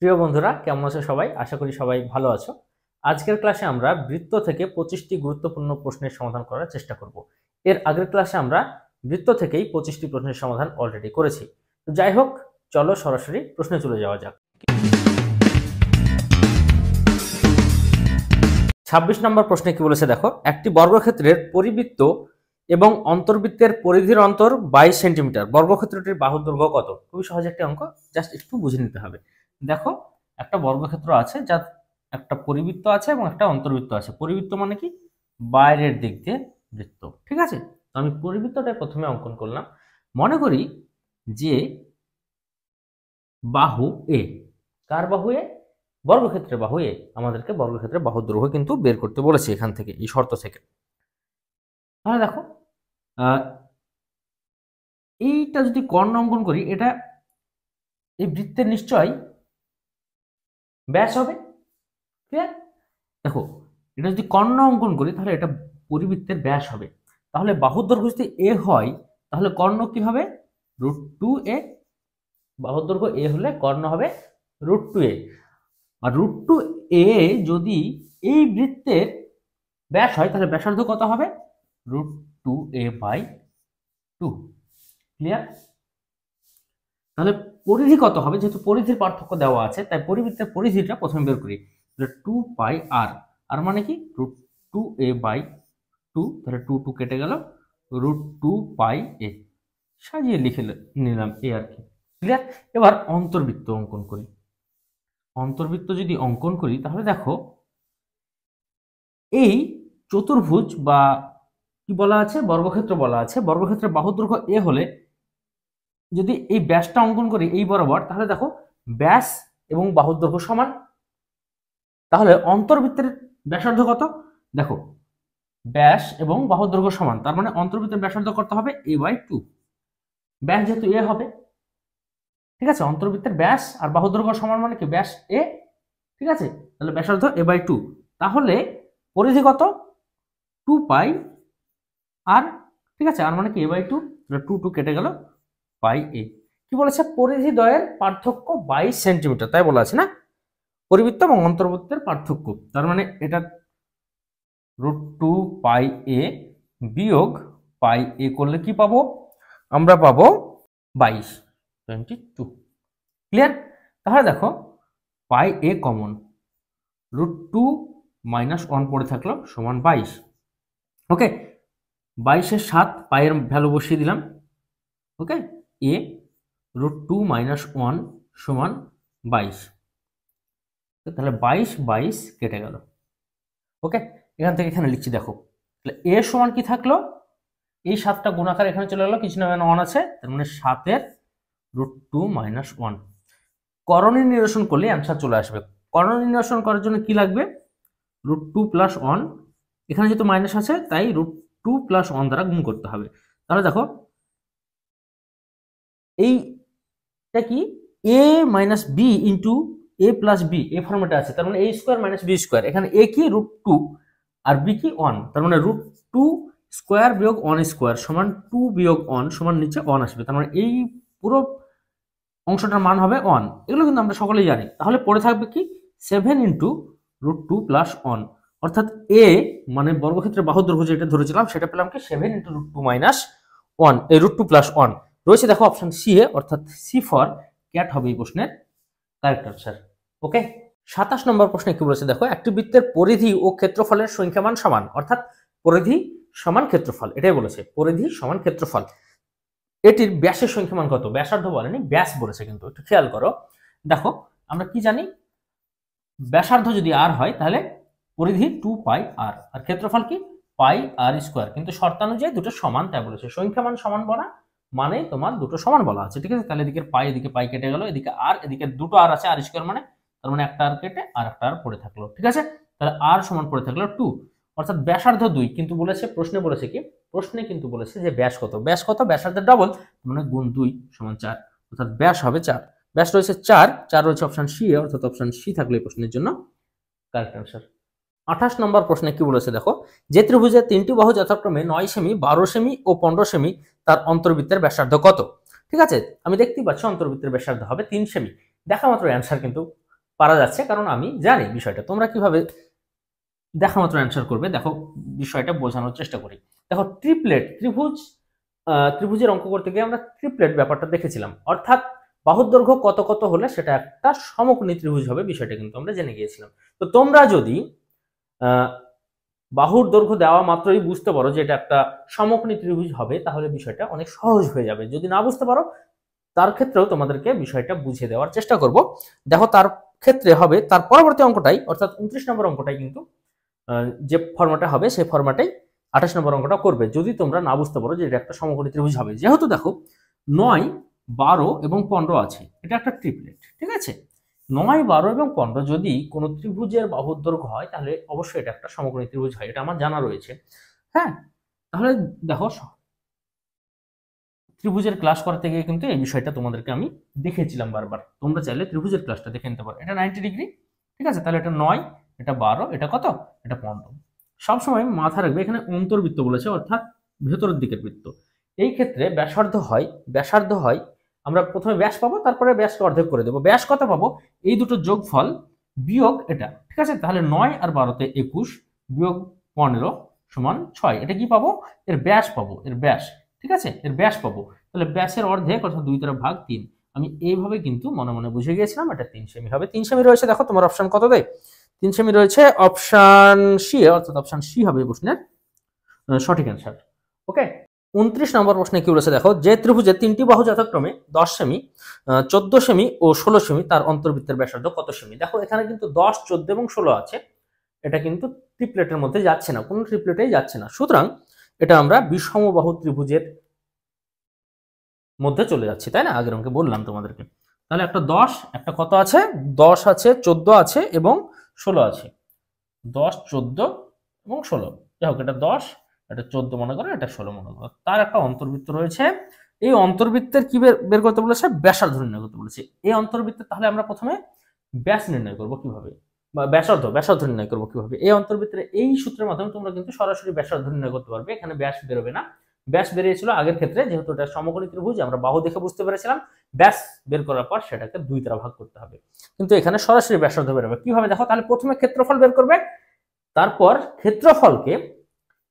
প্রিয় বন্ধুরা, কেমন আছো সবাই? আশা করি সবাই ভালো আছো। আজকের ক্লাসে আমরা বৃত্ত থেকে 25টি গুরুত্বপূর্ণ প্রশ্নের সমাধান করার চেষ্টা করব। এর আগের ক্লাসে আমরা বৃত্ত থেকেই 25টি প্রশ্নের সমাধান অলরেডি করেছি। তো যাই হোক, চলো সরাসরি প্রশ্নে চলে যাওয়া যাক। 26 নম্বর প্রশ্নে কি বলেছে দেখো, একটি বর্গক্ষেত্রের পরিবৃত্ত এবং অন্তর্বৃত্তের পরিধির অন্তর 22 সেন্টিমিটার। বর্গক্ষেত্রটির বাহুর দৈর্ঘ্য কত? খুবই সহজ একটা অঙ্ক, জাস্ট একটু বুঝে নিতে হবে। দেখো, একটা বর্গক্ষেত্র আছে, যার একটা পরিবৃত্ত আছে এবং একটা অন্তর্বৃত্ত আছে। পরিবৃত্ত মানে কি? বাইরের দিক দিয়ে বৃত্ত, ঠিক আছে? তো আমি পরিবৃত্তটা প্রথমে অঙ্কন করলাম। মনে করি যে বাহু এ, কার বাহু এ? বর্গক্ষেত্রের বাহু এ। আমাদেরকে বর্গক্ষেত্রের বাহুর দৈর্ঘ্য কিন্তু বের করতে বলেছে এখান থেকে, এই শর্ত থেকে। তাহলে দেখো, এইটা যদি কর্ণ অঙ্কন করি, এটা এই বৃত্তের নিশ্চয় ব্যাস হবে। ক্লিয়ার? দেখো, এটা যদি কর্ণ অঙ্কন করি তাহলে এটা পরিবৃত্তের ব্যাস হবে। তাহলে বাহুর দৈর্ঘ্য যদি এ হয়, তাহলে কর্ণ কি হবে? √2a। বাহুর দৈর্ঘ্য এ হলে কর্ণ হবে √2a। আর √2a যদি এই বৃত্তের ব্যাস হয়, তাহলে ব্যাসার্ধ কত হবে? √2a/2। ক্লিয়ার? তাহলে পরিধি কত হবে? যেহেতু পরিধির পার্থক্য দেওয়া আছে, তাই পরিবৃত্তের পরিধিটা প্রথমে বের করি। 2πr, আর মানে কি? √2a/2। তাহলে 2 কেটে গেল, √2πa। সাজিয়ে লিখে নিলাম এ আর কি। ক্লিয়ার? এবার অন্তর্বৃত্ত অঙ্কন করি। অন্তর্বৃত্ত যদি অঙ্কন করি তাহলে দেখো, এই চতুর্ভুজ বা কি বলা আছে? বর্গক্ষেত্র বলা আছে। বর্গক্ষেত্রের বাহুর দৈর্ঘ্য এ হলে যদি এই ব্যাসটা অঙ্কন করি এই বরাবর, তাহলে দেখো ব্যাস এবং বাহুর দৈর্ঘ্য সমান। তাহলে অন্তর্বৃত্তের ব্যাসার্ধ কত? দেখো, ব্যাস এবং বাহুর দৈর্ঘ্য সমান, তার মানে অন্তর্বৃত্তের ব্যাসার্ধ করতে হবে a/2। ব্যাস যেহেতু এ হবে, ঠিক আছে? অন্তর্বৃত্তের ব্যাস আর বাহুর দৈর্ঘ্য সমান মানে কি? ব্যাস এ, ঠিক আছে? তাহলে ব্যাসার্ধ a/2। তাহলে পরিধি কত? 2π আর, ঠিক আছে? আর মানে কি a/2। 2 কেটে গেল, πa। কি বলেছে? পরিধি দ্বয়ের পার্থক্য 22 সেন্টিমিটার, তাই বলা আছে না? পরিবৃত্ত এবং অন্তর্বৃত্তের পার্থক্য, তার মানে এটা √2πa বিয়োগ πa করলে কি পাবো? আমরা পাবো 22। ক্লিয়ার? তাহলে দেখো, πa কমন, √2 - 1 পড়ে থাকলো, সমান 22। ওকে, 22 এর 7, πa এর ভ্যালু বসিয়ে দিলাম। ওকে, a √2 - 1 সমান 22। তাহলে 22 কেটে গেল। ওকে, এখান থেকে এখানে লিখছি, দেখো তাহলে এ সমান কি থাকলো? এই 7টা গুণাকার এখানে চলে গেল, কিছু না 1 আছে, তার মানে 7 এর √2 - 1। করণীয় নিরসন করলে অ্যান্সার চলে আসবে। করণীয় নিরসন করার জন্য কি লাগবে? √2 + 1। এখানে যেহেতু মাইনাস আছে, তাই √2 + 1 দ্বারা গুণ করতে হবে। তাহলে দেখো, এইটা কি? a - b into a + b, এই ফর্মেটে আছে, তার মানে a² - b²। এখানে a কি? √2 আর b কি? 1। তার মানে √2² বিয়োগ 1² সমান 2 বিয়োগ 1 সমান নিচে 1 আসবে। তার মানে এই পুরো অংশটার মান হবে 1। এগুলো কিন্তু আমরা সকলেই জানি। তাহলে পড়ে থাকবে কি? 7 × √2 + 1, অর্থাৎ a মানে বর্গক্ষেত্রের বাহুর দৈর্ঘ্য যেটা ধরেছিলাম, সেটা পেলাম কি? 7 × √2 - 1, এই √2 + 1 রয়েছে। দেখো অপশন সি এ, অর্থাৎ সি ফর ক্যাট হবে এই প্রশ্নের কারেক্ট আনসার। ওকে, 27 নম্বর প্রশ্নে কি বলেছে দেখো, একটি বৃত্তের পরিধি ও ক্ষেত্রফলের সংখ্যামান সমান, অর্থাৎ পরিধি সমান ক্ষেত্রফল, এটাই বলেছে। পরিধি সমান ক্ষেত্রফল। এটির ব্যাসের সংখ্যামান কত? ব্যাসার্ধ বলেনি, ব্যাস বলেছে, কিন্তু একটু খেয়াল করো। দেখো, আমরা কি জানি? ব্যাসার্ধ যদি আর হয়, তাহলে পরিধি 2πr, আর ক্ষেত্রফল কি? πr²। কিন্তু শর্তানুযায়ী দুটো সমান, তাই বলেছে। সংখ্যামান সমান বলা মানে তোমার দুটো সমান বলা আছে, ঠিক আছে? তাহলে এদিকে পাই, এদিকে পাই কেটে গেল, এদিকে আর, এদিকে দুটো আর আছে, r² মানে, তার মানে একটা আর কেটে আর একটা আর পড়ে থাকলো, ঠিক আছে? তাহলে আর সমান পড়ে থাকলো 2, অর্থাৎ ব্যাসার্ধ 2। কিন্তু বলেছে, প্রশ্নে বলেছে কি? প্রশ্নে কিন্তু বলেছে যে ব্যাস কত? ব্যাস কত? ব্যাসার্ধের ডবল, মানে গুণ 2 সমান 4, অর্থাৎ ব্যাস হবে 4। ব্যাস রয়েছে 4 রয়েছে অপশন সি এ, অর্থাৎ অপশন সি থাকলে এই প্রশ্নের জন্য কারেক্ট আনসার। 28 নম্বর প্রশ্নে কি বলেছে দেখো, যে ত্রিভুজের 3টি বাহু যথাক্রমে 9 সেমি, 12 সেমি ও 15 সেমি, তার অন্তর্বৃত্তের ব্যাসার্ধ কত? ঠিক আছে, আমি দেখতেই পাচ্ছি অন্তর্বৃত্তের ব্যাসার্ধ হবে 3 সেমি। দেখা মাত্র অ্যান্সার কিন্তু পারা যাচ্ছে, কারণ আমি জানি বিষয়টা। তোমরা কিভাবে দেখা মাত্র অ্যান্সার করবে, দেখো বিষয়টা বোঝানোর চেষ্টা করি। দেখো ট্রিপলেট ত্রিভুজের অঙ্ক করতে গিয়ে আমরা ট্রিপলেট ব্যাপারটা দেখেছিলাম, অর্থাৎ বাহুর দৈর্ঘ্য কত কত হলে সেটা একটা সমকোণী ত্রিভুজ হবে, বিষয়টা কিন্তু আমরা জেনে গিয়েছিলাম। তো তোমরা যদি বাহুর দৈর্ঘ্য দেওয়া মাত্রই বুঝতে পারো যে এটা একটা সমকোণী ত্রিভুজ হবে, তাহলে বিষয়টা অনেক সহজ হয়ে যাবে। যদি না বুঝতে পারো তার ক্ষেত্রেও তোমাদেরকে বিষয়টা বুঝিয়ে দেওয়ার চেষ্টা করব। দেখো তার ক্ষেত্রে হবে তার পরবর্তী অঙ্কটাই, অর্থাৎ 29 নম্বর অঙ্কটাই কিন্তু যে ফরম্যাটে হবে সেই ফরম্যাটেই 28 নম্বর অঙ্কটা করবে, যদি তোমরা না বুঝতে পারো যে এটা একটা সমকোণী ত্রিভুজ হবে। যেহেতু দেখো 9, 12 এবং 15 আছে, এটা একটা ট্রিপলেট, ঠিক আছে। 9, 12 এবং 15 যদি কোনো ত্রিভুজের বাহুর দৈর্ঘ্য হয় তাহলে অবশ্যই এটা একটা সমকোণী ত্রিভুজ হয়, এটা আমার জানা রয়েছে। হ্যাঁ, তাহলে দেখো ত্রিভুজের ক্লাস করতে গিয়ে কিন্তু এই বিষয়টা তোমাদেরকে আমি দেখেছিলাম বারবার, তোমরা চাইলে ত্রিভুজের ক্লাসটা দেখে নিতে পারো। এটা 90 ডিগ্রি, ঠিক আছে, তাহলে এটা 9, এটা 12, এটা কত, এটা 15। সবসময় মাথা রাখবে এখানে অন্তর্বৃত্ত বলেছে, অর্থাৎ ভেতরের দিকের বৃত্ত। এই ক্ষেত্রে ব্যাসার্ধ হয় আমরা প্রথমে ব্যাস পাবো, তারপরে ব্যাসকে অর্ধেক করে দেবো। ব্যাস কত পাবো, এই দুটো যোগফল বিয়োগ এটা, ঠিক আছে। তাহলে 9 আর 12তে 21 বিয়োগ 15 সমান 6। এটা কি পাবো, এর ব্যাস পাবো, এর ব্যাস, ঠিক আছে, এর ব্যাস পাবো। তাহলে ব্যাসের অর্ধেক অর্থাৎ 2 দ্বারা ভাগ 3। আমি এইভাবে কিন্তু মনে মনে বুঝে গিয়েছিলাম এটা 3 সেমি হবে। 3 সেমি রয়েছে, দেখো তোমার অপশন কত দেয়, 3 সেমি রয়েছে অপশন সি, অর্থাৎ অপশন সি হবে প্রশ্নের সঠিক অ্যান্সার। ওকে, 29 নম্বর প্রশ্নে কি বলেছে দেখো, যে ত্রিভুজের 3টি বাহু যথাক্রমে 10 সেমি, 14 সেমি ও 16 সেমি, তার অন্তর্বৃত্তের ব্যাসার্ধ কত সেমি। দেখো এখানে কিন্তু 10, 14 এবং 16 আছে, এটা কিন্তু ট্রিপলেটের মধ্যে যাচ্ছে না, কোনো ট্রিপলেটেই যাচ্ছে না, সুতরাং এটা আমরা বিষমবাহু ত্রিভুজের মধ্যে চলে যাচ্ছি, তাই না, আগের অঙ্কে বললাম তোমাদেরকে। তাহলে একটা 10, একটা কত আছে, 10 আছে, 14 আছে এবং 16 আছে। 10, 14 এবং 16, যাই হোক এটা 10, এটা 14 মনে করো, এটা 16 মনে করো, তার একটা অন্তর্বৃত্ত রয়েছে। এই অন্তর্বৃত্তের কি বের করতে বলেছে, ব্যাসার্ধ নির্ণয় করতে বলেছে। এই অন্তর্বৃত্তে তাহলে আমরা প্রথমে ব্যাস নির্ণয় করব কিভাবে, বা ব্যাসার্ধ নির্ণয় করব কিভাবে। এই অন্তর্বৃত্তের এই সূত্রের মাধ্যমে তোমরা কিন্তু সরাসরি ব্যাসার্ধ নির্ণয় করতে পারবে, এখানে ব্যাস বেরোবে না। ব্যাস বেরিয়েছিল আগের ক্ষেত্রে, যেহেতু এটা সমকোণী ত্রিভুজ আমরা বাহু দেখে বুঝতে পেরেছিলাম, ব্যাস বের করার পর সেটাকে 2 দ্বারা ভাগ করতে হবে, কিন্তু এখানে সরাসরি ব্যাসার্ধ বেরোবে কিভাবে দেখো। তাহলে প্রথমে ক্ষেত্রফল বের করবে, তারপর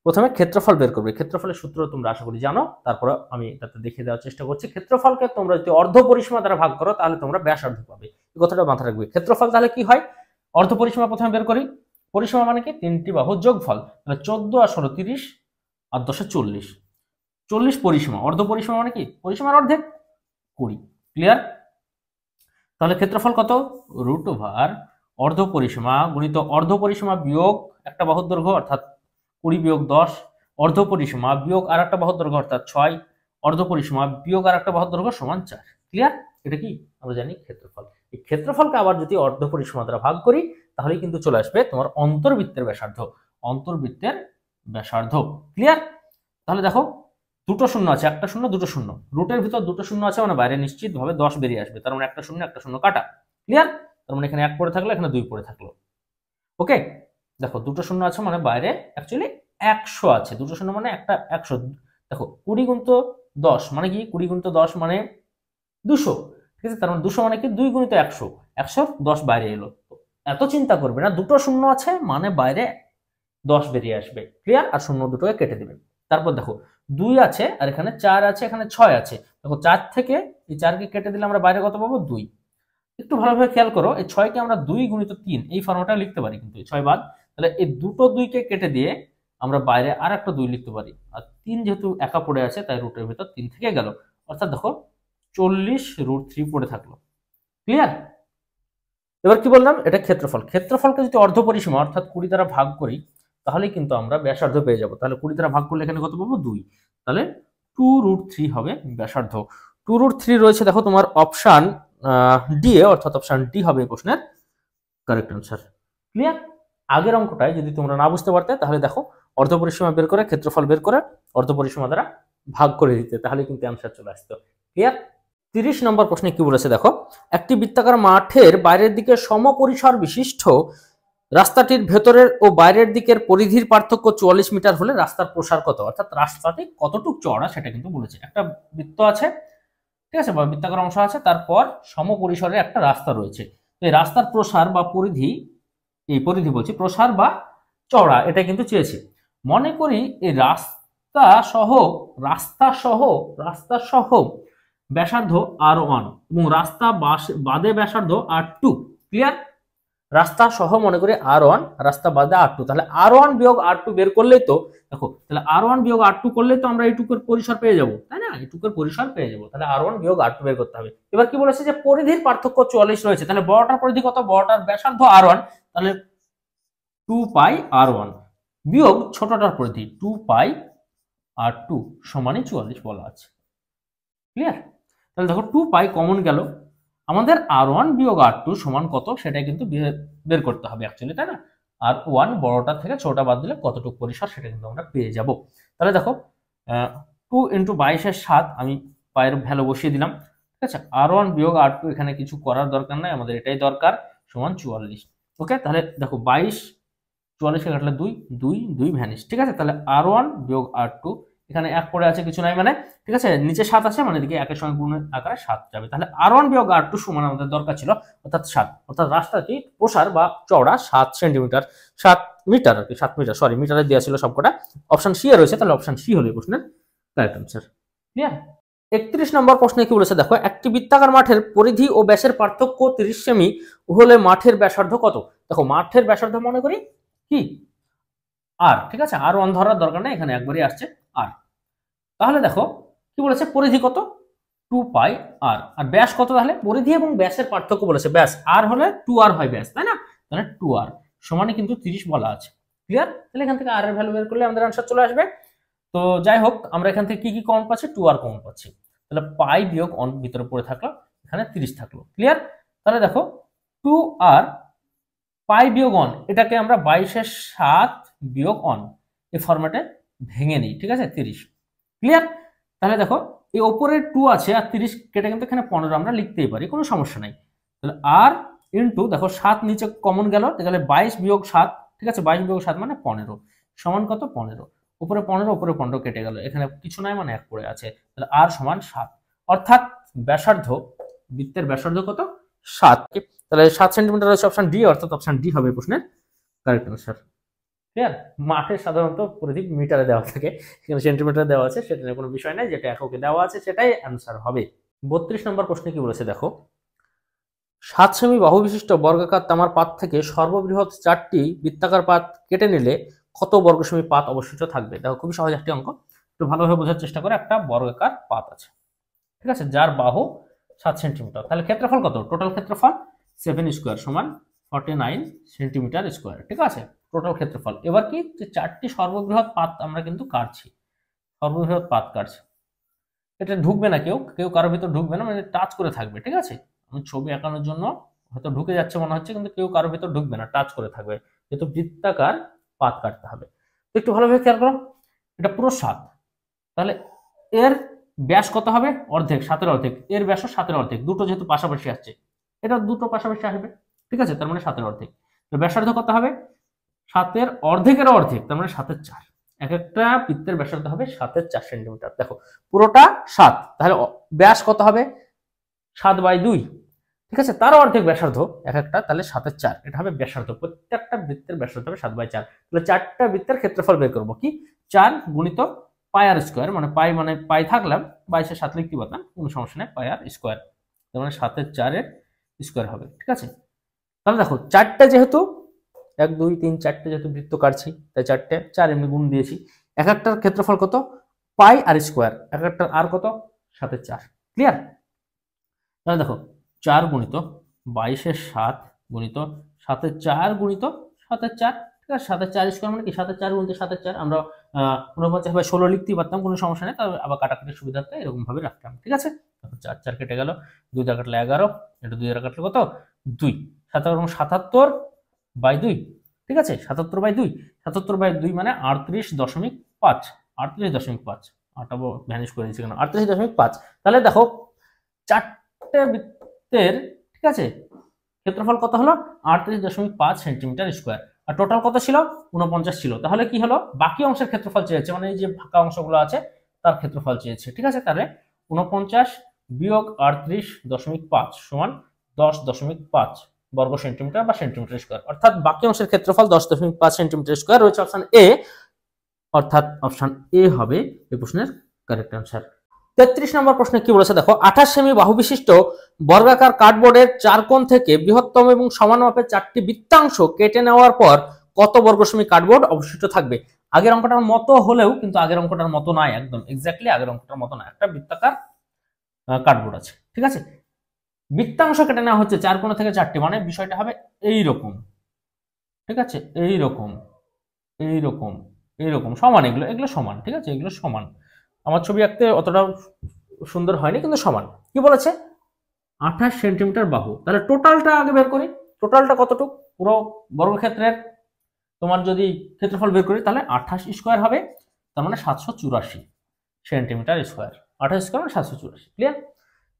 প্রথমে ক্ষেত্রফল বের করবে। ক্ষেত্রফলের সূত্র তোমরা আশা করি জানো, তারপর আমি তাতে দেখিয়ে দেওয়ার চেষ্টা করছি। ক্ষেত্রফলকে তোমরা যদি অর্ধ পরিসীমা দ্বারা ভাগ করো তাহলে তোমরা ব্যাসার্ধ পাবে, এই কথাটা মাথায় রাখবে। ক্ষেত্রফল তাহলে কি হয়, অর্ধ পরিসীমা প্রথমে বের করি, পরিসীমা মানে কি 3টি বাহুর যোগফল, তাহলে 14 আর 16 30 আর 10 40, 40 পরিসীমা। অর্ধ পরিসীমা মানে কি, পরিসীমার অর্ধেক 20, ক্লিয়ার। তাহলে ক্ষেত্রফল কত, √, অর্ধ পরিসীমা গুণিত অর্ধ পরিসীমা বিয়োগ একটা বাহুর দৈর্ঘ্য অর্থাৎ 20 বিয়োগ 10, অর্ধ পরিসীমা বিয়োগ আর একটা বাহুর দৈর্ঘ্য অর্থাৎ 6, অর্ধ পরিসীমা বিয়োগ আর একটা বাহুর দৈর্ঘ্য সমান 4, ক্লিয়ার। এটা কি আমরা জানি ক্ষেত্রফল। এই ক্ষেত্রফলকে আবার যদি অর্ধ পরিসীমা দ্বারা ভাগ করি তাহলে কিন্তু চলে আসবে তোমার অন্তর্বৃত্তের ব্যাসার্ধ, ক্লিয়ার। তাহলে দেখো দুটো শূন্য আছে, একটা শূন্য দুটো শূন্য, রুটের ভিতর দুটো শূন্য আছে মানে বাইরে নিশ্চিত ভাবে 10 বেরিয়ে আসবে, তার মানে একটা শূন্য কাটা, ক্লিয়ার। তার মানে এখানে 1 পড়ে থাকলো, এখানে 2 পড়ে থাকলো। ওকে, দেখো দুটো শূন্য আছে মানে বাইরে অ্যাকচুয়ালি 100 আছে, দুটো শূন্য মানে একটা 100। দেখো 20 গুণিত 10 মানে কি, 20 গুণিত 10 মানে 200, ঠিক আছে। তার মানে 200 মানে কি 2 গুণিত 100, 100 10 বাইরে এলো। এত চিন্তা করবে না, দুটো শূন্য আছে মানে বাইরে 10 বেরিয়ে আসবে, ক্লিয়ার। আর শূন্য দুটোকে কেটে দেবে। তারপর দেখো 2 আছে আর এখানে 4 আছে, এখানে 6 আছে। দেখো 4 থেকে এই 4কে কেটে দিলে আমরা বাইরে কত পাবো, 2। একটু ভালোভাবে খেয়াল করো, এই 6কে আমরা 2 গুণিত 3 এই ফর্মুলাটা লিখতে পারি, কিন্তু 6 বাদ। তাহলে এই দুটো 2কে কেটে দিয়ে আমরা বাইরে আর একটা 2 লিখতে পারি, আর 3 যেহেতু একা পড়ে আছে তাই রুটের ভিতর 3 থেকে গেল, অর্থাৎ দেখো 40√3 পড়ে থাকলো, ক্লিয়ার। এবার কি বললাম, এটা ক্ষেত্রফল। ক্ষেত্রফলকে যদি অর্ধ পরিসীমা অর্থাৎ 20 দ্বারা ভাগ করি তাহলে কিন্তু আমরা ব্যাসার্ধ পেয়ে যাব। তাহলে 20 দ্বারা ভাগ করলে এখানে কত পাবো, 2। তাহলে 2√3 হবে ব্যাসার্ধ। 2√3 রয়েছে দেখো তোমার অপশন ডি এ, অর্থাৎ অপশন ডি হবে এই প্রশ্নের কারেক্ট অ্যান্সার, ক্লিয়ার। আগের অঙ্কটায় যদি তোমরা না বুঝতে পারতে তাহলে দেখো অর্ধ পরিসীমা বের করে ক্ষেত্রফল বের করে অর্ধ পরিসীমা দ্বারা ভাগ করে দিতে, তাহলে কিন্তু অ্যান্সার চলে আসতো, ক্লিয়ার। 30 নম্বর প্রশ্নে কি বলেছে দেখো, একটি বৃত্তাকার মাঠের বাইরের দিকে সমপরিসর বিশিষ্ট রাস্তাটির ভেতরের ও বাইরের দিকের পরিধির পার্থক্য 44 মিটার হলে রাস্তার প্রসার কত, অর্থাৎ রাস্তাটি কতটুকু চওড়া সেটা কিন্তু বলেছে। একটা বৃত্ত আছে, ঠিক আছে, বা বৃত্তাকার অংশ আছে, তারপর সমপরিসরের একটা রাস্তা রয়েছে। এই রাস্তার প্রসার বা পরিধি, এই পরিধি বলছি, প্রসার বা চওড়া, এটা কিন্তু চেয়েছে। মনে করি এই রাস্তা সহ ব্যাসার্ধ R1 এবং রাস্তা বাদে ব্যাসার্ধ R2। ক্লিয়ার? রাস্তা সহ মনে করি R1, রাস্তা বাদে R2। তাহলে R1 বিয়োগ R2 বের করলেই তো, দেখো তাহলে R1 বিয়োগ R2 করলেই তো আমরা এইটুকুর পরিসর পেয়ে যাবো, তাই না? এইটুকুর পরিসর পেয়ে যাবো। তাহলে R1 বিয়োগ R2 বের করতে হবে। এবার কি বলেছে যে পরিধির পার্থক্য 44 রয়েছে। তাহলে বড়টার পরিধি কত? বড়টার ব্যাসার্ধ R1, তাহলে 2 পাই R1 বিয়োগ ছোটটার পরিধি 2 পাই R2 সমানই 44 বলা আছে। ক্লিয়ার? তাহলে দেখো 2 পাই কমন গেল, আমাদের R1 বিয়োগ R2 সমান কত সেটাই কিন্তু বের করতে হবে অ্যাকচুয়ালি, তাই না? R1 বড়টা থেকে ছোটটা বাদ দিলে কতটুকু পরিসর সেটা কিন্তু আমরা পেয়ে যাব। তাহলে দেখো 2 × 22 = 7, আমি পায়ের ভ্যালু বসিয়ে দিলাম। ঠিক আছে, R1 বিয়োগ R2 এখানে কিছু করার দরকার নাই, আমাদের এটাই দরকার, সমান 44। ওকে, তাহলে দেখো 22 44 কে কাটলে 2 2 2 ভ্যানিশ। ঠিক আছে, তাহলে R1 বিয়োগ R2, এখানে 1 পড়ে আছে, কিছু নাই মানে, ঠিক আছে, নিচে 7 আছে মানে এদিকে 1 এর সঙ্গে গুণের আকারে 7 যাবে। তাহলে R1 বিয়োগ R2 সমান আমাদের দরকার ছিল অর্থাৎ 7, অর্থাৎ রাস্তাটি প্রসার বা চওড়া 7 সেন্টিমিটার, 7 মিটার আর কি, 7 মিটার, সরি মিটারে দেওয়া ছিল সবকটা। অপশন সি এ রয়েছে, তাহলে অপশন সি হলো এই প্রশ্নের কারেক্ট आंसर। ক্লিয়ার? 31 নম্বর প্রশ্নে কি বলেছে দেখো, একটি বৃত্তাকার মাঠের পরিধি ও ব্যাসের পার্থক্য 30 সেমি হলে মাঠের ব্যাসার্ধ কত? দেখো মাঠের ব্যাসার্ধ মনে করি কি আর, ঠিক আছে, আর 1 ধরার দরকার নেই, এখানে একবারই আসছে আর। তাহলে দেখো কি বলেছে, পরিধি কত? 2 পাই আর, আর ব্যাস কত? তাহলে পরিধি এবং ব্যাসের পার্থক্য বলেছে, ব্যাস আর হলে 2r হয় ব্যাস, তাই না? তাহলে 2r সমানে কিন্তু 30 বলা আছে। ক্লিয়ার? তাহলে এখান থেকে আর এর ভ্যালু বের করলে আমাদের आंसर চলে আসবে। তো যাই হোক, আমরা এখান থেকে কি কমন পাচ্ছি? 2r কমন পাচ্ছি। তাহলে পাই বিয়োগ অন ভিতরে পড়ে থাকলো, এখানে 30 থাকলো। ক্লিয়ার? তাহলে দেখো 2r পাই বিয়োগ অন, এটাকে আমরা 22 এর 7 বিয়োগ অন এই ফরম্যাটে ভেঙে নিই। ঠিক আছে, 30। ক্লিয়ার? তাহলে দেখো এই ওপরে 2 আছে আর 30 কেটে কিন্তু এখানে 15 আমরা লিখতেই পারি, কোনো সমস্যা নাই। তাহলে আর ইনটু দেখো 7 নিচে কমন গেল, তাহলে 22 বিয়োগ 7, ঠিক আছে, 22 বিয়োগ 7 মানে 15 সমান কত? 15। উপরে 15, উপরে 15 কেটে গেল, এখানে কিছু নাই মানে 1 পড়ে আছে। তাহলে আর সমান 7, অর্থাৎ ব্যাসার্ধ, বৃত্তের ব্যাসার্ধ কত? 7। তাহলে 7 সেন্টিমিটার হচ্ছে অপশন ডি, অর্থাৎ অপশন ডি হবে প্রশ্নের কারেক্ট आंसर। ক্লিয়ার? মাঠে সাধারণত পরিধি মিটারে দেওয়া থাকে, এখানে সেন্টিমিটারে দেওয়া আছে, সেটা নিয়ে কোনো বিষয় নাই, যেটা এককে দেওয়া আছে সেটাই आंसर হবে। 32 নম্বর প্রশ্নে কি বলেছে দেখো, 7 সেমি বাহু বিশিষ্ট বর্গাকার তামার পাত থেকে সর্ববৃহৎ 4টি বৃত্তাকার পাত কেটে নিলে কত বর্গ সেমি পাত অবশিষ্ট থাকবে? দেখো খুবই সহজ একটি অঙ্ক, একটু ভালোভাবে বোঝার চেষ্টা করে। একটা বর্গাকার পাত আছে, ঠিক আছে, যার বাহু 7 সেন্টিমিটার, তাহলে ক্ষেত্রফল কত? টোটাল ক্ষেত্রফল 7 স্কয়ার সমান 49 সেন্টিমিটার স্কয়ার। ঠিক আছে, টোটাল ক্ষেত্রফল। এবার কি, যে 4টি সর্ববৃহৎ পাত আমরা কিন্তু কাটছি, সর্ববৃহৎ পাত কাটছি, এটা ঢুকবে না, কেউ কেউ কারোর ভিতর ঢুকবে না, মানে টাচ করে থাকবে। ঠিক আছে, আমি ছবি আঁকানোর জন্য হয়তো ঢুকে যাচ্ছে মনে হচ্ছে, কিন্তু কেউ কারোর ভিতর ঢুকবে না, টাচ করে থাকবে, যেহেতু বৃত্তাকার পাত কাটতে হবে। তো একটু ভালোভাবে খেয়াল করো, এটা পুরো 7, তাহলে এর ব্যাস কত হবে? অর্ধেক, 7 এর অর্ধেক, এর ব্যাসও 7 এর অর্ধেক, দুটো যেহেতু পাশাপাশি আসছে, এটা দুটো পাশাপাশি আসবে। ঠিক আছে, তার মানে 7 এর অর্ধেক। তো ব্যাসার্ধ কত হবে? 7 এর অর্ধেকের অর্ধেক, তার মানে 7 এর 4। এক একটা বৃত্তের ব্যাসার্ধ হবে 7 এর 4 সেন্টিমিটার। দেখো পুরোটা 7, তাহলে ব্যাস কত হবে? 7/2। ঠিক আছে, তার অর্ধেক ব্যাসার্ধ এক একটা, তাহলে 7 এর 4, এটা হবে ব্যাসার্ধ। প্রত্যেকটা বৃত্তের ব্যাসার্ধ হবে 7/4। তাহলে 4টা বৃত্তের ক্ষেত্রফল বের করবো কি? 4 গুণিত পাই আর স্কোয়ার, মানে পাই থাকলাম 22 এর 7 লিখতে পারতাম, কোনো সমস্যা নেই, পাই আর স্কোয়ার, তার মানে 7 এর 4 এর স্কোয়ার হবে। ঠিক আছে, তাহলে দেখো 4টা যেহেতু 1 2 3 4টে যেহেতু বৃত্ত কাটছি, তাই 4টে 4 এমনি গুণ দিয়েছি। এক একটার ক্ষেত্রফল কত? পাই আর স্কোয়ার, এক একটার আর কত? 7 এর 4। ক্লিয়ার? তাহলে দেখো 4 গুণিত 22 এর 7 গুণিত 7 এর 4 গুণিত 7 এর 4। ঠিক আছে, 7 এর 4 স্কোয়ার মানে কি? 7 এর 4 গুণিত 7 এর 4, আমরা 49 বা 16 লিখতেই পারতাম, কোনো সমস্যা নেই, তবে আবার কাটাকাটির সুবিধার্থে এরকম ভাবে রাখতাম। ঠিক আছে, 4 4 কেটে গেল, 2 দ্বারা কাটলে 11, এটা 2 দ্বারা কাটলে কত? 2। 77/2। ঠিক আছে, 77/2, 77/2 মানে 38.5, 38.5, আটা ভ্যানিশ করে দিয়েছি কেন, 38.5। তাহলে দেখো 4টে বৃত্তের, ঠিক আছে, ক্ষেত্রফল কত হলো? 38.5 সেন্টিমিটার স্কোয়ার। আর টোটাল কত ছিল? 49 ছিল। তাহলে কি হলো? বাকি অংশের ক্ষেত্রফল চেয়েছে, মানে এই যে ফাঁকা অংশগুলো আছে তার ক্ষেত্রফল চেয়েছে। ঠিক আছে, তাহলে 49 বিয়োগ 38.5 সমান 10.5। বর্গ সেন্টিমিটার বা সেন্টিমিটার স্কোয়ার, অর্থাৎ বাকি অংশের ক্ষেত্রফল 10.5 সেন্টিমিটার স্কোয়ার রয়েছে অপশন এ, অর্থাৎ অপশন এ হবে এই প্রশ্নের কারেক্ট অ্যান্সার। 33 নম্বর প্রশ্নে কি বলেছে দেখো, 28 সেমি বাহু বিশিষ্ট বর্গাকার কার্ডবোর্ডের চার কোণ থেকে বৃহত্তম এবং সমান মাপের চারটি বৃত্তাংশ কেটে নেওয়ার পর কত বর্গ সেমি কার্ডবোর্ড অবশিষ্ট থাকবে? আগের অঙ্কটার মতো হলেও কিন্তু আগের অঙ্কটার মতো নয়, একদম এক্স্যাক্টলি আগের অঙ্কটার মতো নয়। একটা বৃত্তাকার কার্ডবোর্ড আছে, ঠিক আছে, বৃত্তাংশ কেটে নেওয়া হচ্ছে চার কোণ থেকে চারটি, মানে বিষয়টা হবে এইরকম, ঠিক আছে, এইরকম এইরকম এইরকম সমান, এগুলো এগুলো সমান, ঠিক আছে, এগুলো সমান। আমার ছবি আঁকতে অতটা সুন্দর হয়নি, কিন্তু সমান। কি বলেছে? 28 সেন্টিমিটার বাহু, তাহলে টোটালটা আগে বের করি। টোটালটা কতটুকু? পুরো বর্গক্ষেত্রের তোমার যদি ক্ষেত্রফল বের করি তাহলে 28 স্কোয়ার হবে, তার মানে 784 সেন্টিমিটার স্কোয়ার। 28 স্কোয়ার মানে 784, ক্লিয়ার?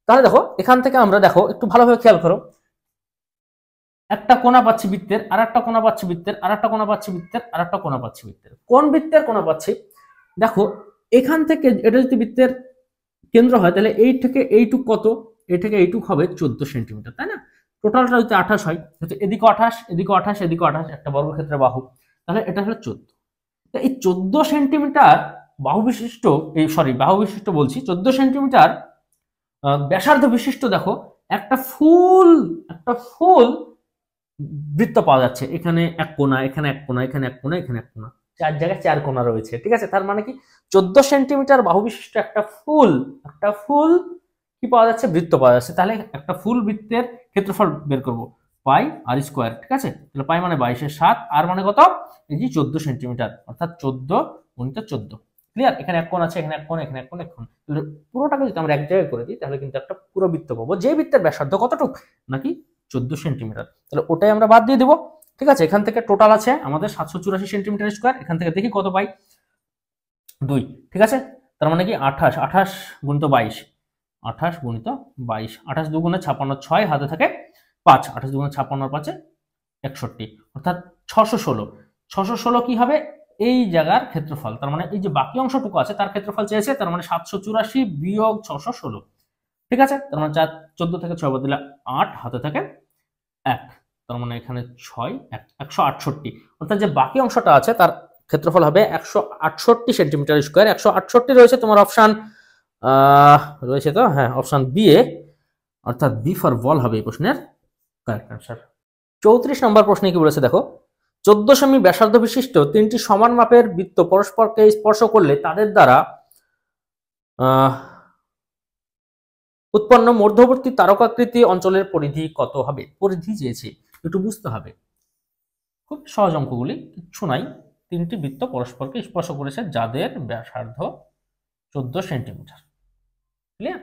তাহলে দেখো এখান থেকে আমরা দেখো একটু ভালোভাবে খেয়াল করো, একটা কোণা পাচ্ছি বৃত্তের, আর একটা কোণা পাচ্ছি বৃত্তের, আর একটা কোণা পাচ্ছি বৃত্তের, আর একটা কোণা পাচ্ছি বৃত্তের। কোন বৃত্তের কোণা পাচ্ছি? দেখো এখান থেকে এটা যদি বৃত্তের কেন্দ্র হয় তাহলে এই থেকে এইটুক কত? এই থেকে এইটুক হবে 14 সেন্টিমিটার, তাই না? টোটালটা যদি 28 হয়, এদিকে 28 এদিকে 28 এদিকে 28, একটা বর্গক্ষেত্রের বাহু, তাহলে এটা হলো 14। এই 14 সেন্টিমিটার বাহু বিশিষ্ট, এই সরি বাহু বিশিষ্ট বলছি, 14 সেন্টিমিটার ব্যাসার্ধ বিশিষ্ট দেখো একটা ফুল বৃত্ত পাওয়া যাচ্ছে। এখানে এক কোণা, এখানে এক কোণা, এখানে এক কোণা, এখানে এক কোণা, চার জায়গায় চার কোণা রয়েছে, ঠিক আছে। তার মানে কি 14 সেন্টিমিটার বাহু বিশিষ্ট একটা ফুল কি পাওয়া যাচ্ছে? বৃত্ত পাওয়া যাচ্ছে। তাহলে একটা ফুল বৃত্তের ক্ষেত্রফল বের করব, পাই আর স্কোয়ার, ঠিক আছে। তাহলে পাই মানে 22/7, আর মানে কত? এই যে 14 সেন্টিমিটার, অর্থাৎ 14 গুণিত 14, ক্লিয়ার? এখানে এক কোণ আছে, এখানে এক কোণ, এখানে এক কোণ, এক কোণ, পুরোটাকে যদি আমরা এক জায়গায় করে দিই তাহলে কিন্তু একটা পুরো বৃত্ত পাবো, যে বৃত্তের ব্যাসার্ধ কতটুকু? নাকি 14 সেন্টিমিটার। তাহলে ওটাই আমরা বাদ দিয়ে দেবো, ঠিক আছে। এখান থেকে টোটাল আছে আমাদের 784 সেন্টিমিটার স্কোয়ার, এখান থেকে দেখি কত পাই, 2, ঠিক আছে। তার মানে কি 28 গুণিত 22, 28 গুণিত 22, 28 দুগুণে 56, 6 হাতে থাকে 5, 28 দুগুণে 56 5 61, অর্থাৎ 616 কি হবে? এই জায়গার ক্ষেত্রফল, তার মানে এই যে বাকি অংশটুকু আছে তার ক্ষেত্রফল চেয়েছে, তার মানে 784 বিয়োগ 616, ঠিক আছে। তার মানে 14 থেকে 6 বাদ দিলে 8, হাতে থাকে 1, তার মানে এখানে 6 168, অর্থাৎ যে বাকি অংশটা আছে তার ক্ষেত্রফল হবে 168 সেন্টিমিটার স্কোয়ার। 168 রয়েছে তোমার অপশন রয়েছে তো, হ্যাঁ, অপশন বি এ, অর্থাৎ বি ফর বল হবে এই প্রশ্নের কারেক্ট অ্যান্সার। 34 নম্বর প্রশ্নে কি বলেছে দেখো, 14 সেমি ব্যাসার্ধ বিশিষ্ট তিনটি সমান মাপের বৃত্ত পরস্পরকে স্পর্শ করলে তাদের দ্বারা উৎপন্ন মধ্যবর্তী তারকাকৃতি অঞ্চলের পরিধি কত হবে? পরিধি চেয়েছে, একটু বুঝতে হবে, খুব সহজ অঙ্কগুলি, কিচ্ছু নাই। তিনটি বৃত্ত পরস্পরকে স্পর্শ করেছে যাদের ব্যাসার্ধ 14 সেন্টিমিটার, ক্লিয়ার?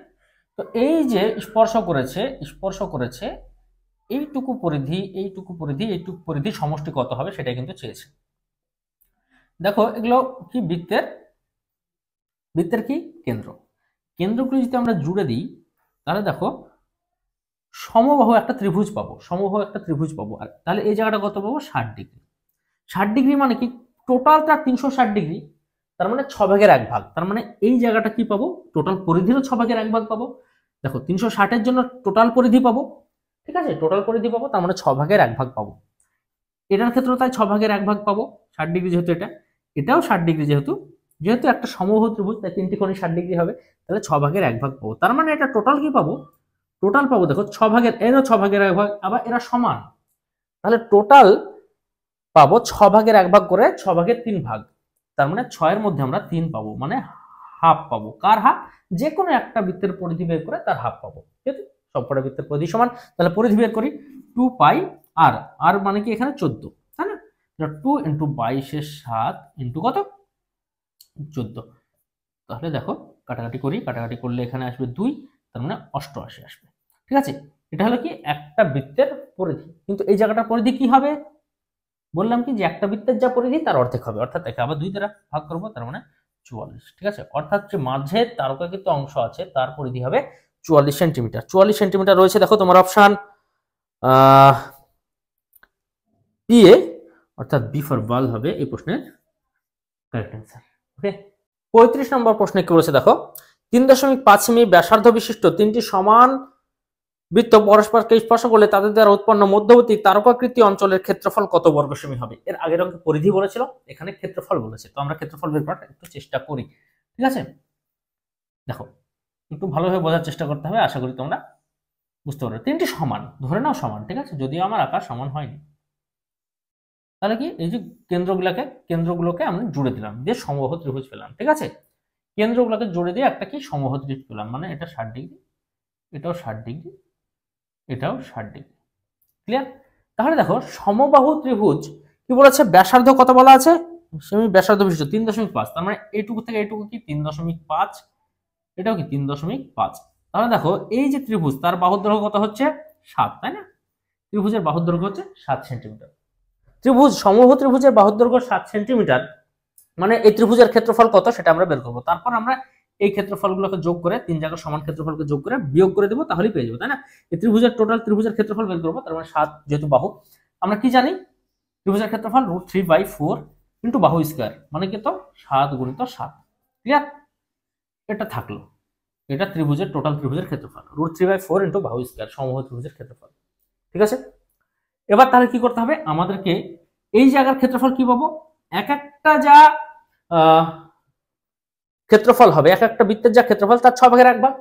তো এই যে স্পর্শ করেছে এইটুকু পরিধি, এইটুকু পরিধি, এইটুকু পরিধি সমষ্টি কত হবে সেটা কিন্তু চেয়েছে। দেখো এগুলো কি বৃত্তের কি কেন্দ্রগুলি যদি আমরা জুড়ে দিই তাহলে দেখো সমবাহু একটা ত্রিভুজ পাবো, আর তাহলে এই জায়গাটা কত পাবো? 60 ডিগ্রি। 60 ডিগ্রি মানে কি? টোটালটা 360 ডিগ্রি, তার মানে 6 ভাগের 1 ভাগ, তার মানে এই জায়গাটা কি পাবো? টোটাল পরিধিরও 6 ভাগের 1 ভাগ পাবো। দেখো 360 এর জন্য টোটাল পরিধি পাবো, ঠিক আছে, টোটাল পরিধি পাবো, তার মানে 6 ভাগের 1 ভাগ পাবো। এটার ক্ষেত্রে তাই 6 ভাগের 1 ভাগ পাবো, 60 ডিগ্রি যেহেতু, এটাও 60 ডিগ্রি যেহেতু একটা সমবাহু ত্রিভুজ, তাই তিনটি কোণই 60 ডিগ্রি হবে, তাহলে 6 ভাগের 1 ভাগ পাবো। তার মানে এটা টোটাল কি পাবো? টোটাল পাবো দেখো 6 ভাগের, এরা 6 ভাগের 1 ভাগ, আবার এরা সমান, তাহলে টোটাল পাবো 6 ভাগের 1 ভাগ করে 6 ভাগের 3 ভাগ, তার মানে 6 এর মধ্যে আমরা 3 পাবো, মানে হাফ পাবো। কার হাফ? যে কোনো একটা বৃত্তের পরিধি বের করে তার হাফ পাবো, যেহেতু সবকটা বৃত্তের পরিধি সমান। তাহলে পরিধি বের করি, 2 পাই আর মানে কি এখানে 14, তাই না? 2 ইন্টু 22/7 ইন্টু কত? 14। তাহলে দেখো কাটাকাটি করলে এখানে আসবে 2, তার মানে 88 আসবে, ঠিক আছে। এটা হলো কি একটা বৃত্তের পরিধি, কিন্তু এই জায়গাটার পরিধি কি হবে? বললাম কি যে একটা বৃত্তের যা পরিধি তার অর্ধেক হবে, অর্থাৎ একে আবার 2 দ্বারা ভাগ করবো, তার মানে 44, ঠিক আছে। অর্থাৎ যে মাঝে তারকাকৃত অংশ আছে তার পরিধি হবে 44 সেন্টিমিটার। 44 সেন্টিমিটার রয়েছে দেখো তোমার অপশন বি এ, অর্থাৎ বি ফর বল হবে এই প্রশ্নের কারেক্ট অ্যান্সার। ওকে, 35 নম্বর প্রশ্নে কি বলেছে দেখো, 3.5 সেমি ব্যাসার্ধ বিশিষ্ট তিনটি সমান বৃত্ত পরস্পরকে স্পর্শ করলে তাদের দ্বারা উৎপন্ন মধ্যবর্তী তারকাকৃতি অঞ্চলের ক্ষেত্রফল কত বর্গ সেমি হবে। এর আগের অঙ্কে পরিধি বলেছিল, এখানে ক্ষেত্রফল বলেছে, তো আমরা ক্ষেত্রফল বের করার একটু চেষ্টা করি। ঠিক আছে, দেখো একটু ভালোভাবে বোঝার চেষ্টা করতে হবে, আশা করি তোমরা বুঝতে পারবে। তিনটি সমান, ধরে নাও সমান, ঠিক আছে, যদিও আমার আকার সমান হয়নি। তাহলে কি, এই যে কেন্দ্রগুলোকে আমরা জুড়ে দিলাম, দিয়ে সমবাহু ত্রিভুজ পেলাম। ঠিক আছে, কেন্দ্রগুলোকে জুড়ে দিয়ে একটা কি সমবাহু ত্রিভুজ পেলাম, মানে এটা 60 ডিগ্রি, এটাও 60 ডিগ্রি, এটাও 60 ডিগ্রি। ক্লিয়ার? তাহলে দেখো সমবাহু ত্রিভুজ কি বলেছে, ব্যাসার্ধ কত বলা আছে, সেমি ব্যাসার্ধ বিশিষ্ট 3.5, তার মানে এইটুকু থেকে এইটুকু কি 3.5, এটাও কি 3.5। তাহলে দেখো এই যে ত্রিভুজ, তার বাহুর দৈর্ঘ্য কত হচ্ছে 7, তাই না? ত্রিভুজের বাহুর দৈর্ঘ্য হচ্ছে 7 সেন্টিমিটার। সমবাহু ত্রিভুজের বাহুর দৈর্ঘ্য 7 সেন্টিমিটার, মানে এই ত্রিভুজের ক্ষেত্রফল কত সেটা আমরা বের করবো। তারপর আমরা এই ক্ষেত্রফলগুলোকে যোগ করে, তিন জায়গার সমান ক্ষেত্রফলকে যোগ করে বিয়োগ করে দেবো, তাহলেই পেয়ে যাবো, তাই না? এই ত্রিভুজের টোটাল ত্রিভুজের ক্ষেত্রফল বের করবো, তার মানে 7 যেহেতু বাহু, আমরা কি জানি ত্রিভুজের ক্ষেত্রফল √3/4 ইন্টু বাহু স্কোয়ার, মানে কি তো 7 গুণিত 7। ক্লিয়ার? এটা থাকলো, এটা ত্রিভুজের টোটাল ত্রিভুজের ক্ষেত্রফল √3/4 ইন্টু বাহু স্কোয়ার, সমবাহু ত্রিভুজের ক্ষেত্রফল। ঠিক আছে, এবার তাহলে কি করতে হবে আমাদেরকে, এই জায়গার ক্ষেত্রফল কি পাবো, এক একটা যা ক্ষেত্রফল হবে, এক একটা বৃত্তের যা ক্ষেত্রফল তার 6 ভাগের 1 ভাগ।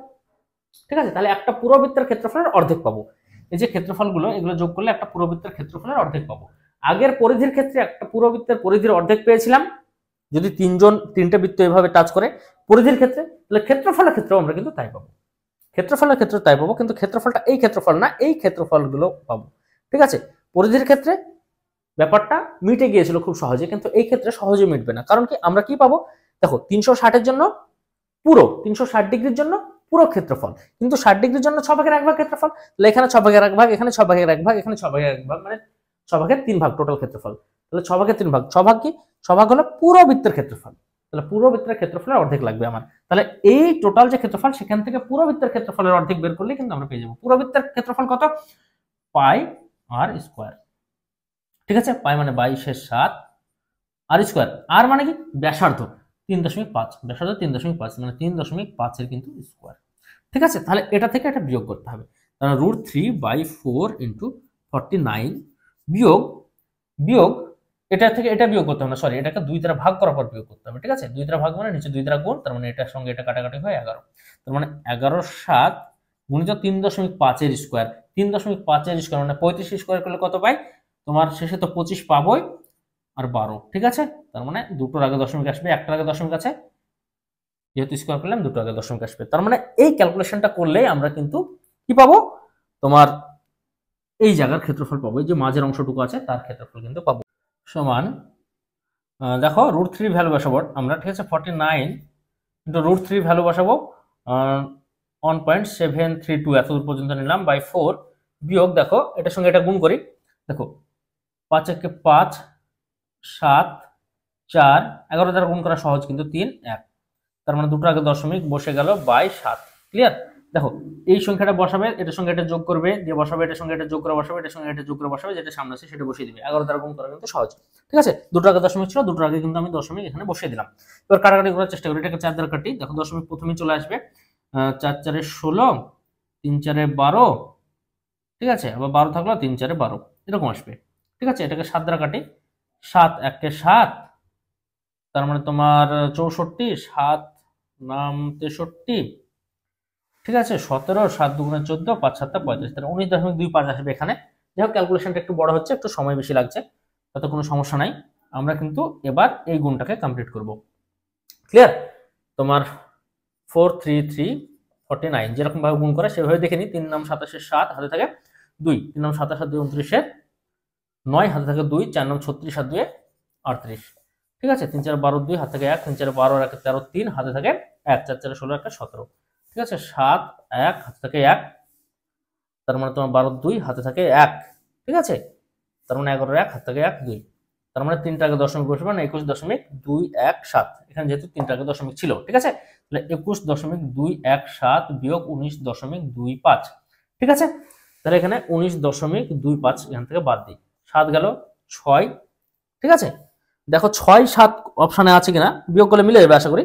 ঠিক আছে, তাহলে একটা পুরো বৃত্তের ক্ষেত্রফলের অর্ধেক পাবো। এই যে ক্ষেত্রফলগুলো, এগুলো যোগ করলে একটা পুরো বৃত্তের ক্ষেত্রফলের অর্ধেক পাবো। আগের পরিধির ক্ষেত্রে একটা পুরো বৃত্তের পরিধির অর্ধেক পেয়েছিলাম, যদি তিনটে বৃত্ত এভাবে টাচ করে পরিধির ক্ষেত্রে, তাহলে ক্ষেত্রফলের ক্ষেত্রেও আমরা কিন্তু তাই পাবো, ক্ষেত্রফলের ক্ষেত্রে তাই পাবো, কিন্তু ক্ষেত্রফলটা এই ক্ষেত্রফল না, এই ক্ষেত্রফলগুলো পাবো। ঠিক আছে, পরিধির ক্ষেত্রে ব্যাপারটা মিটে গিয়েছিল খুব সহজে, কিন্তু এই ক্ষেত্রে সহজে মিটবে না। কারণ কি, আমরা কি পাবো, দেখো 360-এর জন্য পুরো 360 ডিগ্রির জন্য পুরো ক্ষেত্রফল, কিন্তু 60 ডিগ্রির জন্য 6 ভাগের 1 ভাগ ক্ষেত্রফল, তাহলে এখানে 6 ভাগের 1 ভাগ, এখানে 6 ভাগের 1 ভাগ, এখানে 6 ভাগের 1 ভাগ, মানে 6 ভাগের 3 ভাগ টোটাল ক্ষেত্রফল। তাহলে 6 ভাগের 3 ভাগ, 6 ভাগ কি, 6 ভাগ হলো পুরো বৃত্তের ক্ষেত্রফল, তাহলে পুরো বৃত্তের ক্ষেত্রফলের অর্ধেক লাগবে আমার। তাহলে এই টোটাল যে ক্ষেত্রফল, সেখান থেকে পুরো বৃত্তের ক্ষেত্রফলের অর্ধেক বের করলে কিন্তু আমরা পেয়ে যাবো পুরো বৃত্তের ক্ষেত্রফল কত, পাই আর স্কোয়ার। ঠিক আছে, পাই মানে 22/7, আর স্কোয়ার, আর মানে কি ব্যাসার্ধ 3.5, ব্যাসার্ধ 3.5, মানে 3.5 এর কিন্তু স্কোয়ার। ঠিক আছে, তাহলে এটা থেকে এটা বিয়োগ করতে হবে, তাহলে √3/4 ইন্টু 49 বিয়োগ বিয়োগ এটা থেকে এটা বিয়োগ করতে হবে না, সরি, এটাকে 2 দ্বারা ভাগ করার পর বিয়োগ করতে হবে। ঠিক আছে, 2 দ্বারা ভাগ মানে নিচে 2 দ্বারা গুণ, তার মানে এটার সঙ্গে এটা কাটাকাটি হয় 11, তার মানে 11/7 গুণিত 3.5 এর স্কোয়ার, 3.5 এর স্কোয়ার মানে 35 স্কোয়ার করলে কত পাই, তোমার শেষে তো 25 পাবোই আর 12। ঠিক আছে, তার মানে দুটোর আগে দশমিক আসবে, একটার আগে দশমিক আছে, যেহেতু স্কোয়ার করলাম দুটো আগে দশমিক আসবে। তার মানে এই ক্যালকুলেশনটা করলেই আমরা কিন্তু কি পাবো, তোমার এই জায়গার ক্ষেত্রফল পাবো, এই যে মাঝের অংশটুকু আছে তার ক্ষেত্রফল কিন্তু পাবো। সমান দেখো √3 ভ্যালু বসাবো আমরা। ঠিক আছে, 49 ইন্টু √3 ভ্যালু বসাবো 1.732, এত দূর পর্যন্ত নিলাম, বাই 4 বিয়োগ, দেখো এটার সঙ্গে এটা গুণ করি, দেখো 5 একে 5, 7, 4, 11 দ্বারা গুণ করা সহজ, কিন্তু 3, 1, তার মানে দুটো আগে দশমিক বসে গেল বাই 7। ক্লিয়ার? দেখো এই সংখ্যাটা বসাবে, এটার সঙ্গে এটা যোগ করবে, দিয়ে বসাবে, এটার সঙ্গে এটা যোগ করে বসাবে, এটার সঙ্গে এটা যোগ করে বসাবে, যেটা সামনে আছে সেটা বসিয়ে দিবে। 11 দ্বারা গুণ করা কিন্তু সহজ। ঠিক আছে, দুটো আগে দশমিক ছিল, দুটোর আগে কিন্তু আমি দশমিক এখানে বসিয়ে দিলাম। এবার কাটাকাটি করার চেষ্টা করি, এটাকে 4 দ্বারা কাটি, দেখো দশমিক প্রথমেই চলে আসবে, 4 4 16, 3 4 12, ঠিক আছে, আবার 12 থাকলো, 3 4 12, এরকম আসবে। ঠিক আছে, এটাকে 7 দ্বারা কাটি, 7 1 7, তার মানে তোমার 64, 7 নাম 63, ঠিক আছে, 17, 7 2 14, 5 7 35, তাহলে 19.25 আসবে এখানে। যাই হোক, ক্যালকুলেশনটা একটু বড় হচ্ছে, একটু সময় বেশি লাগছে, তাতে কোনো সমস্যা নাই। আমরা কিন্তু এবার এই গুণটাকে কমপ্লিট করব। ক্লিয়ার? তোমার 4 3 3 49 যেরকম ভাবে গুণ করে সেভাবে দেখে নি। 3 নাম 27 7 হাতে থাকে 2, 3 নাম 27 7 2 29 9 হাতে থাকে 2, 4 নাম 36 7 2 38। ঠিক আছে, 3 4 12 2 হাতে থাকে 1, 3 4 12 1 13 3 হাতে থাকে 1, 4 4 16 1 17। ঠিক আছে, 7 1 হাতে থাকে 1, তার মানে তোমার 12 2 হাতে থাকে 1। ঠিক আছে, তার মানে 11 1 হাতে থাকে 1 2, তার মানে 3টা আগে দশমিক বসবে না, 21.217, এখানে যেহেতু 3টা আগে দশমিক ছিল। ঠিক আছে, তাহলে 21.217 বিয়োগ 19.25। ঠিক আছে, তাহলে এখানে 19.25 এখান থেকে বাদ দিই, 7 গেল 6। ঠিক আছে, দেখো 6 7 অপশনে আছে কিনা, বিয়োগ করলে মিলে যাবে আশা করি।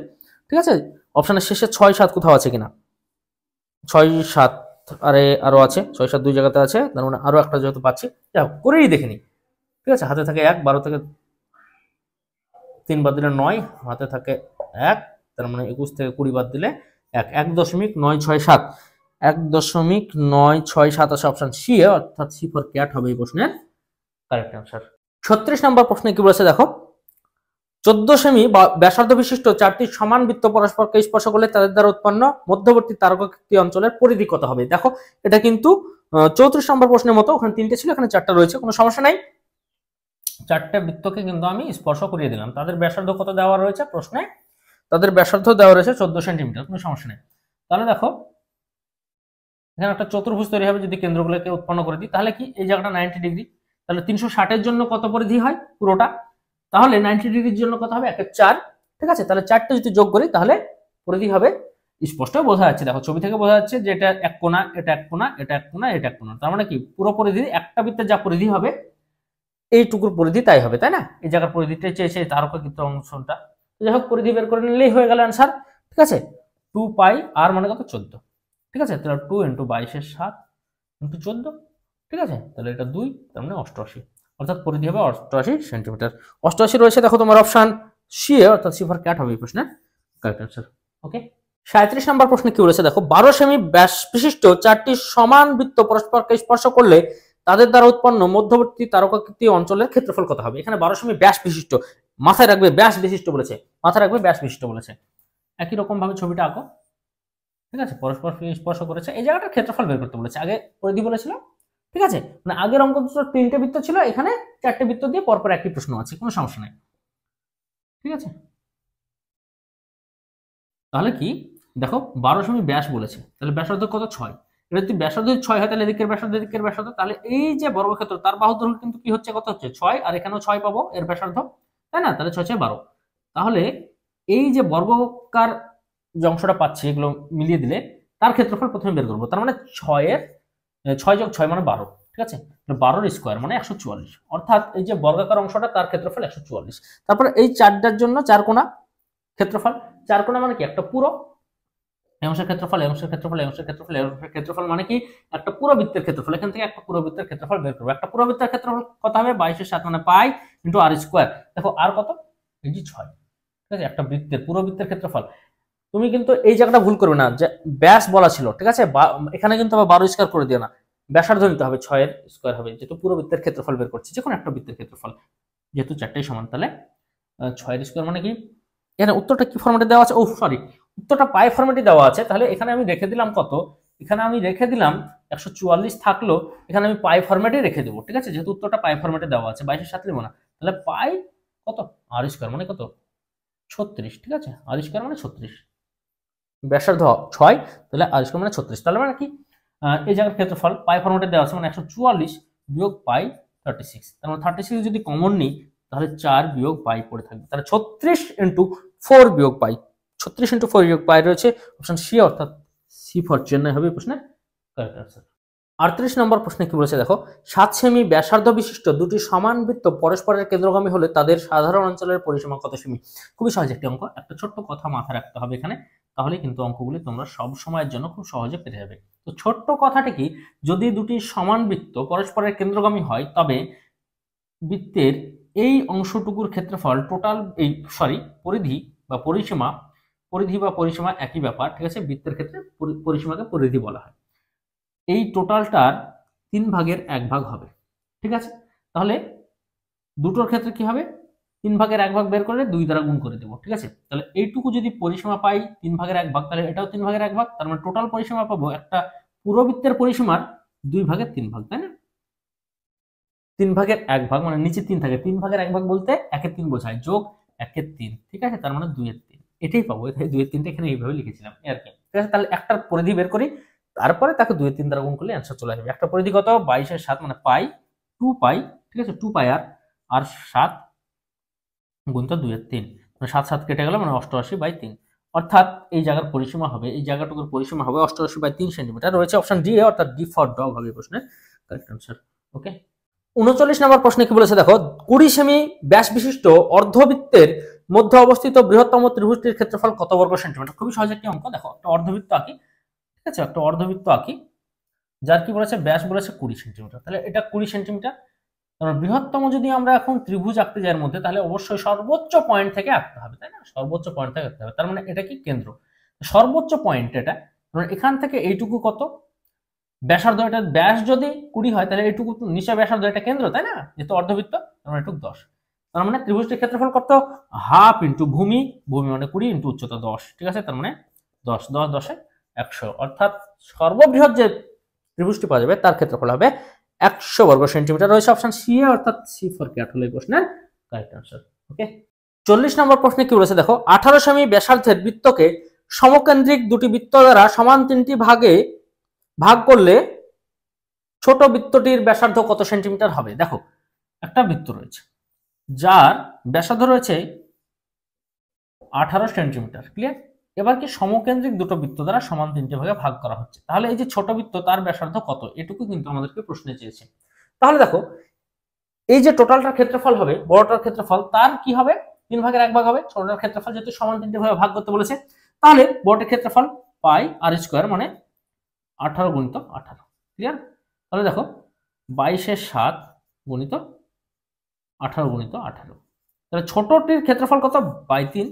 ঠিক আছে, অপশনের শেষে 6 7 কোথাও আছে কিনা, 6 7 আরে আরো আছে 6 7 2 জায়গাতে আছে, তার মানে আরো একটা যেহেতু পাচ্ছি, যাও করেই দেখে নি। ঠিক আছে, হাতে থাকে 1, 12 থেকে 3 বাদ দিলে 9, হাতে থাকে 1, তার মানে 21 থেকে 20 বাদ দিলে 1, 1.967, 1.967 আছে অপশন সি এ, অর্থাৎ সি ফর ক্যাট হবে এই প্রশ্নের কারেক্ট অ্যান্সার। 36 নম্বর প্রশ্নে কি বলেছে দেখো, 14 সেমি ব্যাসার্ধ বিশিষ্ট 4টি সমান বৃত্ত পরস্পরকে স্পর্শ করলে তাদের দ্বারা উৎপন্ন মধ্যবর্তী তারকাকৃতি অঞ্চলের পরিধি কত হবে। দেখো এটা কিন্তু 34 নম্বর প্রশ্নের মতো, ওখানে 3টে ছিল, এখানে 4টা রয়েছে, কোনো সমস্যা নাই। 4টে বৃত্তকে কিন্তু আমি স্পর্শ করিয়ে দিলাম, তাদের ব্যাসার্ধ কত দেওয়া রয়েছে প্রশ্নে, তাদের ব্যাসার্ধ দেওয়া রয়েছে 14 সেন্টিমিটার, কোনো সমস্যা নেই। তাহলে দেখো এখানে একটা চতুর্ভুজ তৈরি হবে, যদি কেন্দ্রগুলোকে উৎপন্ন করে দিই, তাহলে কি এই জায়গাটা 90 ডিগ্রি, তাহলে 360 এর জন্য কত পরিধি হয় পুরোটা, তাহলে 90 ডিগ্রির জন্য কত হবে 1/4। ঠিক আছে, তাহলে 4টে যদি যোগ করি তাহলে পরিধি হবে, স্পষ্ট বোঝা যাচ্ছে, দেখো ছবি থেকে বোঝা যাচ্ছে যে এটা এক কোণা, এটা এক কোণা, এটা এক কোণা, এটা এক কোণা, তার মানে কি পুরো পরিধি একটা বৃত্তের যা পরিধি হবে এইটুকুর পরিধি তাই হবে, তাই না? এই জায়গার পরিধিটা চেয়েছে তারকাকৃতি অংশটা, যাই হোক পরিধি বের করে নিলেই হয়ে গেল অ্যান্সার। ঠিক আছে, 2 পাই আর মানে কত 14। ঠিক আছে, তাহলে 2 × 22 × 7 × 14। ঠিক আছে, তাহলে এটা 2, তার মানে 88, অর্থাৎ পরিধি হবে 88 সেন্টিমিটার। 88 রয়েছে দেখো তোমার অপশন সি এ, অর্থাৎ সি ফর ক্যাট হবে এই প্রশ্নের কারেক্ট অ্যান্সার। ওকে, 37 নম্বর প্রশ্নে কি বলেছে দেখো, 12 সেমি ব্যাস বিশিষ্ট 4টি সমান বৃত্ত পরস্পরকে স্পর্শ করলে তাদের দ্বারা উৎপন্ন মধ্যবর্তী তারকাকৃতি অঞ্চলের ক্ষেত্রফল কত হবে। এখানে 12 সেমি ব্যাস বিশিষ্ট, মাথায় রাখবে ব্যাস বিশিষ্ট বলেছে, মাথায় রাখবে ব্যাস বিশিষ্ট বলেছে। একই রকম ভাবে ছবিটা আঁকো। ঠিক আছে, পরস্পর স্পর্শ করেছে, এই জায়গাটার ক্ষেত্রফল বের করতে বলেছে, আগে পরিধি বলেছিল। ঠিক আছে, মানে আগের অঙ্ক 3টে বৃত্ত ছিল, এখানে 4টে বৃত্ত দিয়ে পরপর একই প্রশ্ন আছে, কোনো সমস্যা নেই। ঠিক আছে, তাহলে কি দেখো 12 সেমি ব্যাস বলেছে, তাহলে ব্যাসার্ধ কত 6, এটা যদি ব্যাসার্ধ 6 হয় তাহলে এদিকের ব্যাসার্ধ এদিকের ব্যাসার্ধ, তাহলে এই যে বর্গক্ষেত্র তার বাহুর দৈর্ঘ্য কিন্তু কি হচ্ছে কত হচ্ছে 6, আর এখানেও 6 পাবো এর ব্যাসার্ধ, তাই না? তাহলে 6 6 12, তাহলে এই যে বর্গাকার যে অংশটা পাচ্ছি এগুলো মিলিয়ে দিলে তার ক্ষেত্রফল প্রথমে বের করবো, তার মানে 6 যোগ 6 মানে 12। ঠিক আছে, 12 স্কোয়ার মানে 144, অর্থাৎ এই যে বর্গাকার অংশটা তার ক্ষেত্রফল 144। তারপরে এই 4টার জন্য 4 কোণা ক্ষেত্রফল, 4 কোণা মানে কি একটা পুরো, এই অংশের ক্ষেত্রফল, এই অংশের ক্ষেত্রফল, এই অংশের ক্ষেত্রফল, এই অংশের ক্ষেত্রফল মানে কি একটা পুরো বৃত্তের ক্ষেত্রফল, এখান থেকে একটা পুরো বৃত্তের ক্ষেত্রফল বের করবো। একটা পুরো বৃত্তের ক্ষেত্রফল কত হবে 22/7 মানে পাই ইন্টু আর স্কোয়ার। দেখো আর কত, এই যে 6। ঠিক আছে, একটা বৃত্তের পুরো বৃত্তের ক্ষেত্রফল। তুমি কিন্তু এই জায়গাটা ভুল করবে না, যে ব্যাস বলা ছিল, ঠিক আছে, এখানে কিন্তু আবার 12 স্কোয়ার করে দিও না, ব্যাসার্ধ নিতে হবে, 6 এর স্কোয়ার হবে, যেহেতু পুরো বৃত্তের ক্ষেত্রফল বের করছি, যে কোনো একটা বৃত্তের ক্ষেত্রফল, যেহেতু 4টাই সমান, তাহলে 6 এর স্কোয়ার মানে কি, এখানে উত্তরটা কি ফরম্যাটে দেওয়া আছে, ও সরি উত্তরটা পাই ফরম্যাটে দেওয়া আছে, তাহলে এখানে আমি রেখে দিলাম কত, এখানে আমি রেখে দিলাম 144 থাকলো, এখানে আমি পাই ফরম্যাটে রেখে দেবো। ঠিক আছে, যেহেতু উত্তরটা পাই ফরম্যাটে দেওয়া আছে, 22/7 নেবো না, তাহলে পাই কত আর স্কোয়ার মানে কত 36। ঠিক আছে, আর স্কোয়ার মানে 36, ব্যাসার্ধ 6, তাহলে আর স্কোয়ার মানে 36, তাহলে মানে কি এই জায়গার ক্ষেত্রফল পাই ফরম্যাটে দেওয়া আছে, মানে 144 বিয়োগ পাই 36, তার মানে 36 যদি কমন নিই তাহলে 4 বিয়োগ পাই পড়ে থাকবে, তাহলে 36 × 4 বিয়োগ পাই, 36 × 4 বিয়োগ পাই রয়েছে অপশন সি, অর্থাৎ সি ফর চেন্নাই হবে প্রশ্নের কারেক্ট আনসার। 38 নম্বর প্রশ্নে কি বলেছে দেখো, 7 সেমি ব্যাসার্ধ বিশিষ্ট দুটি সমান বৃত্ত পরস্পরের কেন্দ্রগামী হলে তাদের সাধারণ অঞ্চলের পরিসীমা কত সেমি। খুবই সহজ একটি অঙ্ক, একটা ছোট্ট কথা মাথায় রাখতে হবে এখানে, তাহলে কিন্তু অঙ্কগুলি তোমরা সব সময়ের জন্য খুব সহজে পেরে যাবে। তো ছোট্ট কথাটা কি, যদি দুটি সমান বৃত্ত পরস্পরের কেন্দ্রগামী হয় তবে বৃত্তের এই অংশটুকুর ক্ষেত্রফল টোটাল এই পরিধি বা পরিসীমা, পরিধি বা পরিসীমা একই ব্যাপার। ঠিক আছে, বৃত্তের ক্ষেত্রে পরিসীমাকে পরিধি বলা হয়, এই টোটালটার 3/1 হবে। ঠিক আছে, তাহলে দুটোর ক্ষেত্রে কি হবে 3/1 বের করে 2 দ্বারা গুণ করে দেবো। ঠিক আছে, তাহলে এইটুকু যদি পরিসীমা পাই 3/1, তাহলে এটাও 3/1, তার মানে টোটাল পরিসীমা পাবো একটা পুরো বৃত্তের পরিসীমার 2/3, তাই না? 3/1 মানে নিচে 3 থাকে, 3/1 বলতে 1/3 বোঝায়, যোগ 1/3। ঠিক আছে, তার মানে 2/3, এটাই পাবো, এটাই 2/3 এখানে এইভাবে লিখেছিলাম আর কি। ঠিক আছে, তাহলে একটার পরিধি বের করি, তারপরে তাকে 2/3 দ্বারা গুণ করলে অ্যান্সার চলে আসবে। একটা পরিধি কত 22/7 মানে পাই 2 পাই। ঠিক আছে, 2 পাই আর 7 গুণ তো 2/3, মানে 7 7 কেটে গেল, মানে 88/3, অর্থাৎ এই জায়গার পরিসীমা হবে, এই জায়গাটুকুর পরিসীমা হবে 88/3 সেন্টিমিটার। রয়েছে অপশন ডি, অর্থাৎ ডি ফর ডগ হবে প্রশ্নের কারেক্ট অ্যান্সার। ওকে, 39 নম্বর প্রশ্নে কি বলেছে দেখো, 20 সেমি ব্যাস বিশিষ্ট অর্ধবৃত্তের মধ্যে অবস্থিত বৃহত্তম ত্রিভুজটির ক্ষেত্রফল কত বর্গ সেন্টিমিটার। খুবই সহজ একটি অঙ্ক, দেখো একটা অর্ধবৃত্ত আঁকি। ঠিক আছে, একটা অর্ধবৃত্ত আঁকি, যার কি বলেছে ব্যাস বলেছে 20 সেন্টিমিটার, তাহলে এটা 20 সেন্টিমিটার। কারণ বৃহত্তম যদি আমরা এখন ত্রিভুজ আঁকতে যাই এর মধ্যে, তাহলে অবশ্যই সর্বোচ্চ পয়েন্ট থেকে আঁকতে হবে, তাই না? সর্বোচ্চ পয়েন্ট থেকে আঁকতে হবে, তার মানে এটা কি কেন্দ্র, সর্বোচ্চ পয়েন্ট এটা। কারণ এখান থেকে এইটুকু কত ব্যাসার্ধ, এটা ব্যাস যদি 20 হয় তাহলে এইটুকু নিচে ব্যাসার্ধ, এটা কেন্দ্র, তাই না? যেহেতু অর্ধবৃত্ত, তার মানে এটুকু 10। তার মানে ত্রিভুজটির ক্ষেত্রফল কত, হাফ ইন্টু ভূমি, ভূমি মানে 20 ইন্টু উচ্চতা 10, ঠিক আছে? তার মানে 10 10 10 100, অর্থাৎ সর্ববৃহৎ যে ত্রিভুজটি পাওয়া যাবে তার ক্ষেত্রফল হবে 100 বর্গ সেন্টিমিটার। রয়েছে অপশন সি এ, অর্থাৎ সি ফর ক্যাট হলো এই প্রশ্নের কারেক্ট আনসার। ওকে, 40 নম্বর প্রশ্নে কি বলেছে দেখো, 18 সেমি ব্যাসার্ধের বৃত্তকে সমকেন্দ্রিক দুটি বৃত্ত দ্বারা সমান 3টি ভাগে ভাগ করলে ছোট বৃত্তটির ব্যাসার্ধ কত সেন্টিমিটার হবে? দেখো, একটা বৃত্ত রয়েছে যার ব্যাসার্ধ রয়েছে 18 সেন্টিমিটার, ক্লিয়ার? এবার কি সমকেন্দ্রিক দুটো বৃত্ত দ্বারা সমান 3টে ভাগে ভাগ করা হচ্ছে, তাহলে এই যে ছোট বৃত্ত তার ব্যাসার্ধ কত, এটুকু কিন্তু আমাদেরকে প্রশ্নে চেয়েছে। তাহলে দেখো, এই যে টোটালটার ক্ষেত্রফল হবে, বড়টার ক্ষেত্রফল তার কি হবে 3 ভাগের 1 ভাগ হবে, ছোটটার ক্ষেত্রফল যেহেতু সমান 3টে ভাগে ভাগ করতে বলেছে, তাহলে বড়টার ক্ষেত্রফল পাই আর স্কয়ার মানে 18 গুণিত 18, ক্লিয়ার? তাহলে দেখো 22 এর 7 গুণিত 18 গুণিত 18, তাহলে ছোটটির ক্ষেত্রফল কত, বাই 3।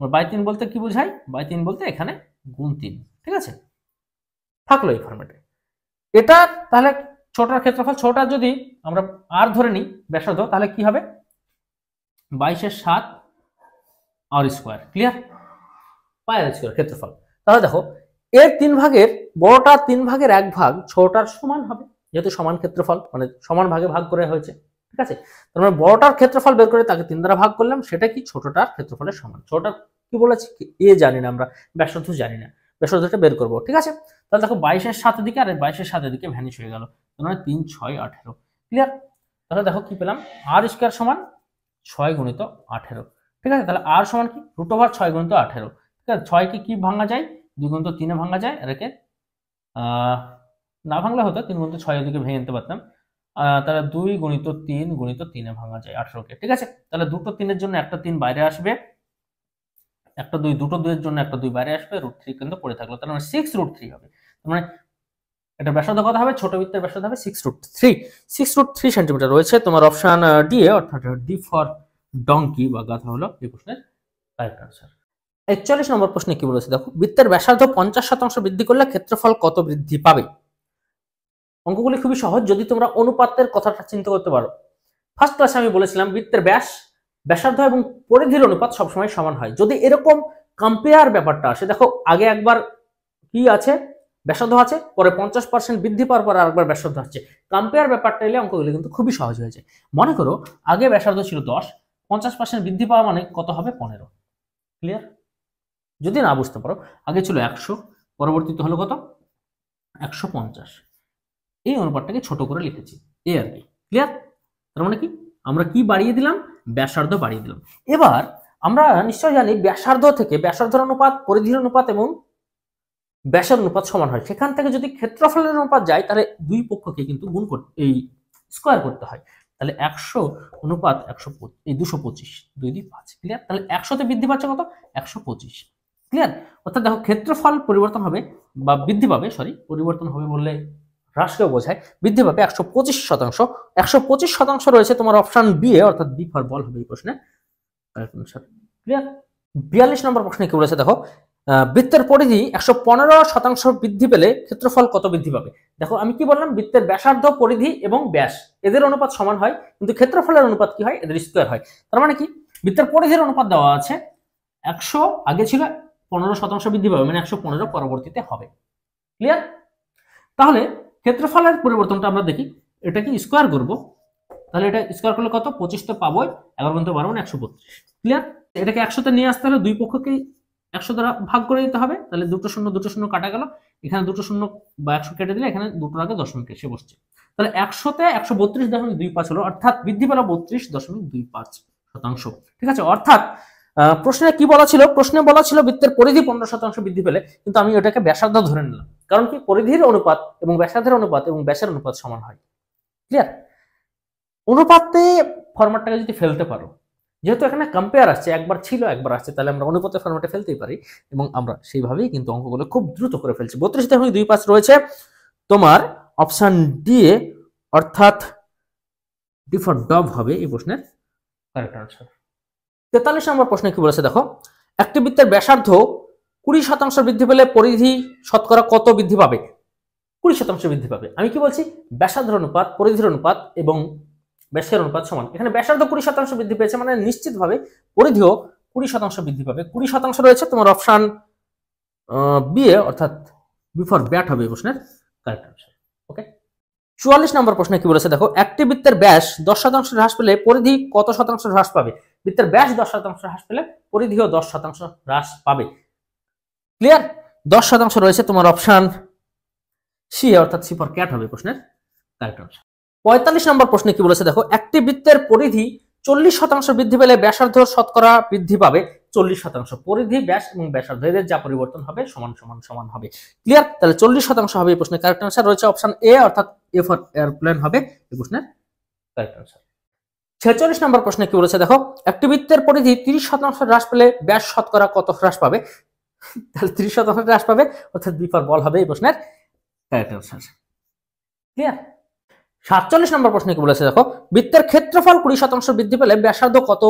বাই 3 বলতে কি বোঝায়, বাই 3 বলতে এখানে গুণ 3, ঠিক আছে? থাকলো এই ফরম্যাটে। এটা তাহলে ছোটটার ক্ষেত্রফল, ছোটটা যদি আমরা আর ধরে নিই ব্যাসার্ধ, তাহলে কি হবে 22 এর 7 আর স্কয়ার, ক্লিয়ার? পাই আর স্কয়ার ক্ষেত্রফল। তাহলে দেখো এর 3 ভাগের, বড়টার 3 ভাগের 1 ভাগ ছোটটার সমান হবে, যেহেতু সমান ক্ষেত্রফল মানে সমান ভাগে ভাগ করে হয়েছে, ঠিক আছে? তার মানে বড়টার ক্ষেত্রফল বের করে তাকে 3 দ্বারা ভাগ করলাম, সেটা কি ছোটটার ক্ষেত্রফলের সমান। ছোটটার কি বলেছি, এ জানি না আমরা, ব্যাসার্ধ জানি না, ব্যাসার্ধটা বের করবো, ঠিক আছে? তাহলে দেখো 22 এর 7 দিকে আর 22 এর 7 দিকে ভ্যানিশ হয়ে গেল, তার মানে 3 6 18, ক্লিয়ার? তাহলে দেখো কি পেলাম, আর স্কয়ার সমান 6 গুণিত 18, ঠিক আছে? তাহলে আর সমান কি রুট ওভার 6 গুণিত 18, ঠিক আছে? 6 কে কি ভাঙা যায়, 2 গুণিত 3 এ ভাঙা যায়, এটাকে না ভাঙলে হতো 3 গুণিত 6 এদিকে ভেঙে নিতে পারতাম, তাহলে 2 গুণিত 3 গুণিত 3 এ ভাঙা যায় 18 কে, ঠিক আছে? তাহলে দুটো 3 এর জন্য একটা 3 বাইরে আসবে, একটা 2, দুটো 2 এর জন্য একটা 2 বাইরে আসবে, রুট 3 কিন্তু পড়ে থাকলো, তার মানে 6 রুট 3 হবে। তার মানে এটা ব্যাসার্ধ কত হবে, ছোট বৃত্তের ব্যাসার্ধ হবে 6 রুট 3, 6 রুট 3 সেন্টিমিটার। রয়েছে তোমার অপশন ডি এ, অর্থাৎ ডি ফর ডঙ্কি বা গাধা হলো এই প্রশ্নের কারেক্ট আনসার। 41 নম্বর প্রশ্নে কি বলেছে দেখো, বৃত্তের ব্যাসার্ধ 50% বৃদ্ধি করলে ক্ষেত্রফল কত বৃদ্ধি পাবে? অঙ্কগুলি খুবই সহজ যদি তোমরা অনুপাতের কথাটা চিন্তা করতে পারো। ফার্স্ট ক্লাসে আমি বলেছিলাম বৃত্তের ব্যাসার্ধ এবং পরিধির অনুপাত সবসময় সমান হয়। যদি এরকম কম্পেয়ার ব্যাপারটা আসে, দেখো আগে একবার কি আছে, ব্যাসার্ধ আছে, পরে 50% বৃদ্ধি পাওয়ার পর আরেকবার ব্যাসার্ধ আছে, কম্পেয়ার ব্যাপারটা এলে অঙ্কগুলি কিন্তু খুবই সহজ হয়ে যায়। মনে করো আগে ব্যাসার্ধ ছিল 10, 50% বৃদ্ধি পাওয়া মানে কত হবে 15, ক্লিয়ার? যদি না বুঝতে পারো, আগে ছিল 100, পরবর্তীতে হলো কত 150, এই অনুপাতটাকে ছোট করে লিখেছি এই আর কি, ক্লিয়ার? তার মানে কি আমরা কি বাড়িয়ে দিলাম, ব্যাসার্ধ বাড়িয়ে দিলাম। এবার আমরা নিশ্চয় জানি ব্যাসার্ধ থেকে ব্যাসার্ধের অনুপাত, পরিধির অনুপাত এবং ব্যাসের অনুপাত সমান হয়, সেখান থেকে যদি ক্ষেত্রফলের অনুপাত যায় তাহলে দুই পক্ষকে কিন্তু গুণ করতে, এই স্কয়ার করতে হয়। তাহলে 100 অনুপাত 125, এই 225, 2 দিয়ে 5, ক্লিয়ার? তাহলে 100 তে বৃদ্ধি পাচ্ছে কত 125, ক্লিয়ার? অর্থাৎ দেখো ক্ষেত্রফল পরিবর্তন হবে বা বৃদ্ধি পাবে, সরি পরিবর্তন হবে বললে হ্রাসকেও বোঝায়, বৃদ্ধি পাবে 125%। 125% রয়েছে তোমার অপশন বি এ, অর্থাৎ বি ফর বল হবে এই প্রশ্নে, ক্লিয়ার? 42 নম্বর প্রশ্নে কি বলেছে দেখো, বৃত্তের পরিধি 115% বৃদ্ধি পেলে ক্ষেত্রফল কত বৃদ্ধি পাবে? দেখো আমি কি বললাম, বৃত্তের ব্যাসার্ধ, পরিধি এবং ব্যাস এদের অনুপাত সমান হয়, কিন্তু ক্ষেত্রফলের অনুপাত কি হয়, এদের স্কয়ার হয়। তার মানে কি বৃত্তের পরিধির অনুপাত দেওয়া আছে 100, আগে ছিল 15% বৃদ্ধি পাবে, মানে 115 পরবর্তীতে হবে, ক্লিয়ার? তাহলে ক্ষেত্রফলের পরিবর্তনটা আমরা দেখি, এটা কি স্কয়ার করব, তাহলে এটা স্কয়ার করলে কত 25 তো পাবো, 11 গুণ 12 মানে 132, ক্লিয়ার? এটাকে 100 তে নিয়ে আসতে হলে দুই পক্ষকে 100 দ্বারা ভাগ করে দিতে হবে, তাহলে দুটো শূন্য কাটা গেল, এখানে দুটো শূন্য বা 100 কেটে দিলে এখানে দুটোর আগে দশমিক এসে বসছে, তাহলে 100 তে 132.25 হলো, অর্থাৎ বৃদ্ধি পেল 32.25%, ঠিক আছে? অর্থাৎ প্রশ্নে কি বলা ছিল, প্রশ্নে বলা ছিল বৃত্তের পরিধি 15% বৃদ্ধি পেলে, কিন্তু আমি ওটাকে ব্যাসার্ধ ধরে নিলাম, কারণ কি পরিধির অনুপাত এবং ব্যাসার্ধের অনুপাত এবং ব্যাসের অনুপাত সমান হয়, ক্লিয়ার? অনুপাতে ফরম্যাটটাকে যদি ফেলতে পারো, যেহেতু এখানে কম্পেয়ার আসছে, একবার ছিল একবার আসছে, তাহলে আমরা অনুপাতের ফরম্যাটে ফেলতেই পারি, এবং আমরা সেইভাবেই কিন্তু অঙ্কগুলো খুব দ্রুত করে ফেলছি। 32.25 রয়েছে তোমার অপশন ডি এ অর্থাৎ ডি ফর ডব হবে এই প্রশ্নের কারেক্ট আনসার। 43 নম্বর প্রশ্নে কি বলেছে দেখো, একটি বৃত্তের ব্যাসার্ধ 20% বৃদ্ধি পেলে পরিধি শতকরা কত বৃদ্ধি পাবে? 20% বৃদ্ধি পাবে। আমি কি বলছি, ব্যাসার্ধের অনুপাত পরিধির অনুপাত এবং ব্যাসের অনুপাত সমান। এখানে ব্যাসার্ধ 20% বৃদ্ধি পেয়েছে মানে নিশ্চিতভাবে পরিধিও 20% বৃদ্ধি পাবে। 20% রয়েছে তোমার অপশন বি এ অর্থাৎ বি ফর ব্যাট হবে এই প্রশ্নের কারেক্ট আনসার। ওকে, 44 নম্বর প্রশ্নে কি বলেছে দেখো, একটি বৃত্তের ব্যাস 10% হ্রাস পেলে পরিধি কত শতাংশ হ্রাস পাবে? বৃত্তের ব্যাস 10% হ্রাস পেলে পরিধিও 10% হ্রাস পাবে। ক্লিয়ার? 10% রয়েছে তোমার অপশন সি অর্থাৎ সি ফর ক্যাট হবে প্রশ্নের কারেক্ট আনসার। 45 নম্বর প্রশ্নে কি বলেছে দেখো, একটি বৃত্তের পরিধি 40% বৃদ্ধি পেলে ব্যাসার্ধ শতকরা বৃদ্ধি পাবে 40%। পরিধি, ব্যাস এবং ব্যাসার্ধ এদের যা পরিবর্তন হবে সমান সমান সমান হবে। ক্লিয়ার? তাহলে 40% হবে এই প্রশ্নের কারেক্ট আনসার। রয়েছে অপশন এ অর্থাৎ এ ফর এয়ারপ্লেন হবে এই প্রশ্নের কারেক্ট আনসার। 46 নম্বর প্রশ্নে কি বলেছে দেখো, একটি বৃত্তের পরিধি 30% হ্রাস পেলে ব্যাস শতকরা কত হ্রাস পাবে? তাহলে 30% হ্রাস পাবে অর্থাৎ বি ফর বল হবে এই প্রশ্নের কারেক্ট আনসার। ক্লিয়ার? 47 নম্বর প্রশ্নে কি বলেছে দেখো, বৃত্তের ক্ষেত্রফল 20% বৃদ্ধি পেলে ব্যাসার্ধ কত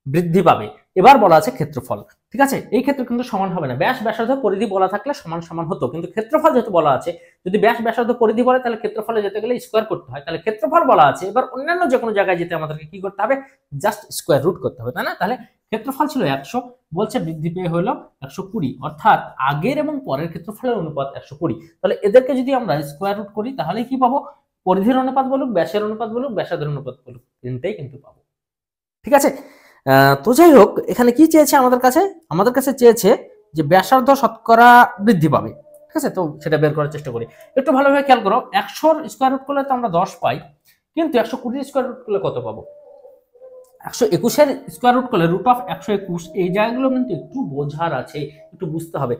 বৃদ্ধি পাবে? এবার বলা আছে ক্ষেত্রফল। ঠিক আছে, এই ক্ষেত্রে কিন্তু সমান হবে না। ব্যাস ব্যাসার্ধ পরিধি বলা থাকলে সমান সমান হতো, কিন্তু ক্ষেত্রফল যেহেতু বলা আছে, যদি ব্যাস ব্যাসার্ধ পরিধি বলে তাহলে ক্ষেত্রফলে যেতে গেলে স্কোয়ার করতে হয়। তাহলে ক্ষেত্রফল বলা আছে, এবার অন্যান্য যে কোনো জায়গায় যেতে আমাদেরকে কি করতে হবে, জাস্ট স্কোয়ার রুট করতে হবে, তাই না? তাহলে ক্ষেত্রফল ছিল 100, বলছে বৃদ্ধি পেয়ে হলো 120, অর্থাৎ আগের এবং পরের ক্ষেত্রফলের অনুপাত 120। তাহলে এদেরকে যদি আমরা স্কোয়ার রুট করি তাহলে কি পাবো? পরিধির অনুপাত বলুক, ব্যাসের অনুপাত বলুক, ব্যাসার্ধের অনুপাত বলুক, তিনটাই কিন্তু পাবো। ঠিক আছে, তো যাই হোক, এখানে কি চেয়েছে আমাদের কাছে চেয়েছে যে ব্যাসার্ধ শতকরা বৃদ্ধি পাবে। ঠিক আছে, তো সেটা বের করার চেষ্টা করি। একটু ভালোভাবে খেয়াল করো, 100 স্কোয়ার রুট করলে তো আমরা 10 পাই, কিন্তু 120 স্কোয়ার রুট করলে কত পাবো? 121 স্কোয়ার রুট করলে রুট অফ 121, এই জায়গাগুলো কিন্তু একটু বোঝার আছে, একটু বুঝতে হবে,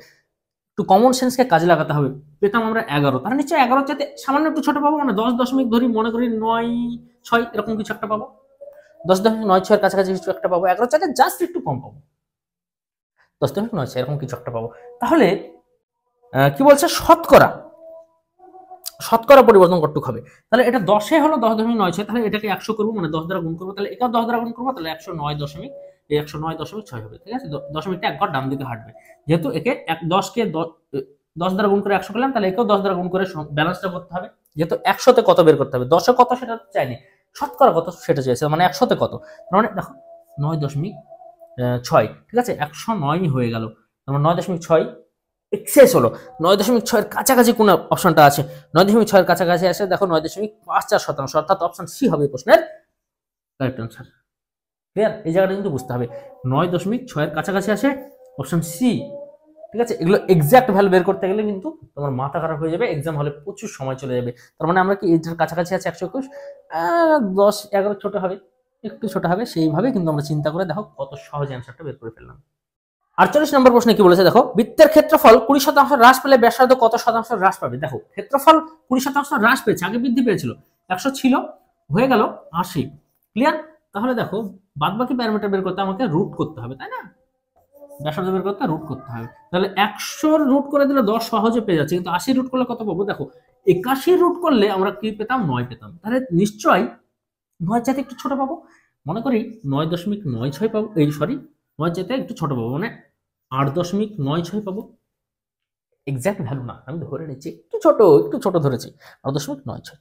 একটু কমন সেন্সকে কাজে লাগাতে হবে। পেতাম আমরা 11, তার নিশ্চয়ই 11 চাইতে সামান্য একটু ছোট পাবো, মানে 10 ধরি, মনে করি 9, 6 এরকম কিছু একটা পাবো, 10.96 কাছাকাছি কিছু একটা পাবো। 11 চাইতে জাস্ট একটু কম পাবো, 10.96 এরকম কিছু একটা পাবো। তাহলে কি বলছে, শতকরা পরিবর্তন কতটুকু হবে? তাহলে এটা 10 হলো 10.96, তাহলে এটাকে 100 করবো, মানে 10 দ্বারা গুণ করবো, তাহলে এটাও 10 দ্বারা গুণ করবো, তাহলে 109.6 হবে। ঠিক আছে, দশমিকটা এক ঘর ডান দিকে হাঁটবে, যেহেতু একে 10কে 10 দ্বারা গুণ করে 100 করলাম, তাহলে একেও 10 দ্বারা গুণ করে ব্যালেন্সটা করতে হবে। যেহেতু 100তে কত বের করতে হবে, 10এ কত সেটা চাইনি, শতকরা কত সেটা চাইছে, মানে 100তে কত, মানে দেখো 9.6, ঠিক আছে, 109 হয়ে গেল, তারপর 9.6 এক্সেস হলো। 9.6 এর কাছাকাছি কোন অপশনটা আছে? 9.6 এর কাছাকাছি আছে, দেখো 9.54%, অর্থাৎ অপশন সি হবে প্রশ্নের কারেক্ট আনসার। ক্লিয়ার? এই জায়গাটা কিন্তু বুঝতে হবে, 9.6 এর কাছাকাছি আছে অপশন সি। ঠিক আছে, এগুলো এক্সাক্ট ভ্যালু বের করতে গেলে কিন্তু তোমার মাথা খারাপ হয়ে যাবে, এক্সাম হলে প্রচুর সময় চলে যাবে। তার মানে আমরা কি এটার কাছাকাছি আছে 121, 10, 11 ছোট হবে, একটু ছোট হবে, সেইভাবে কিন্তু আমরা চিন্তা করে দেখো কত সহজে অ্যান্সারটা বের করে ফেললাম। 48 নম্বর প্রশ্নে কি বলেছে দেখো, বৃত্তের ক্ষেত্রফল 20% হ্রাস পেলে ব্যাসার্ধ কত শতাংশ হ্রাস পাবে? দেখো ক্ষেত্রফল 20% হ্রাস পেয়েছে, আগে বৃদ্ধি পেয়েছিল, 100 ছিল, হয়ে গেল 80। ক্লিয়ার? তাহলে দেখো বাদ বাকি প্যারামিটার বের করতে আমাকে রুট করতে হবে, তাই না? ব্যাসার্ধ বের করতে রুট করতে হবে, তাহলে 100 রুট করে দিলে 10 সহজে পেয়ে যাচ্ছে, কিন্তু 80 রুট করলে কত পাবো? দেখো 81 রুট করলে আমরা কি পেতাম? 9 পেতাম, তাহলে নিশ্চয়ই 9 চাইতে একটু ছোট পাবো, মনে করি 9.96 পাবো, এই সরি 9 চাইতে একটু ছোট পাবো, মানে 8.96 পাবো। এক্সাক্ট ভ্যালু না, আমি ধরে নিচ্ছি একটু ছোট ধরেছি, 8.96।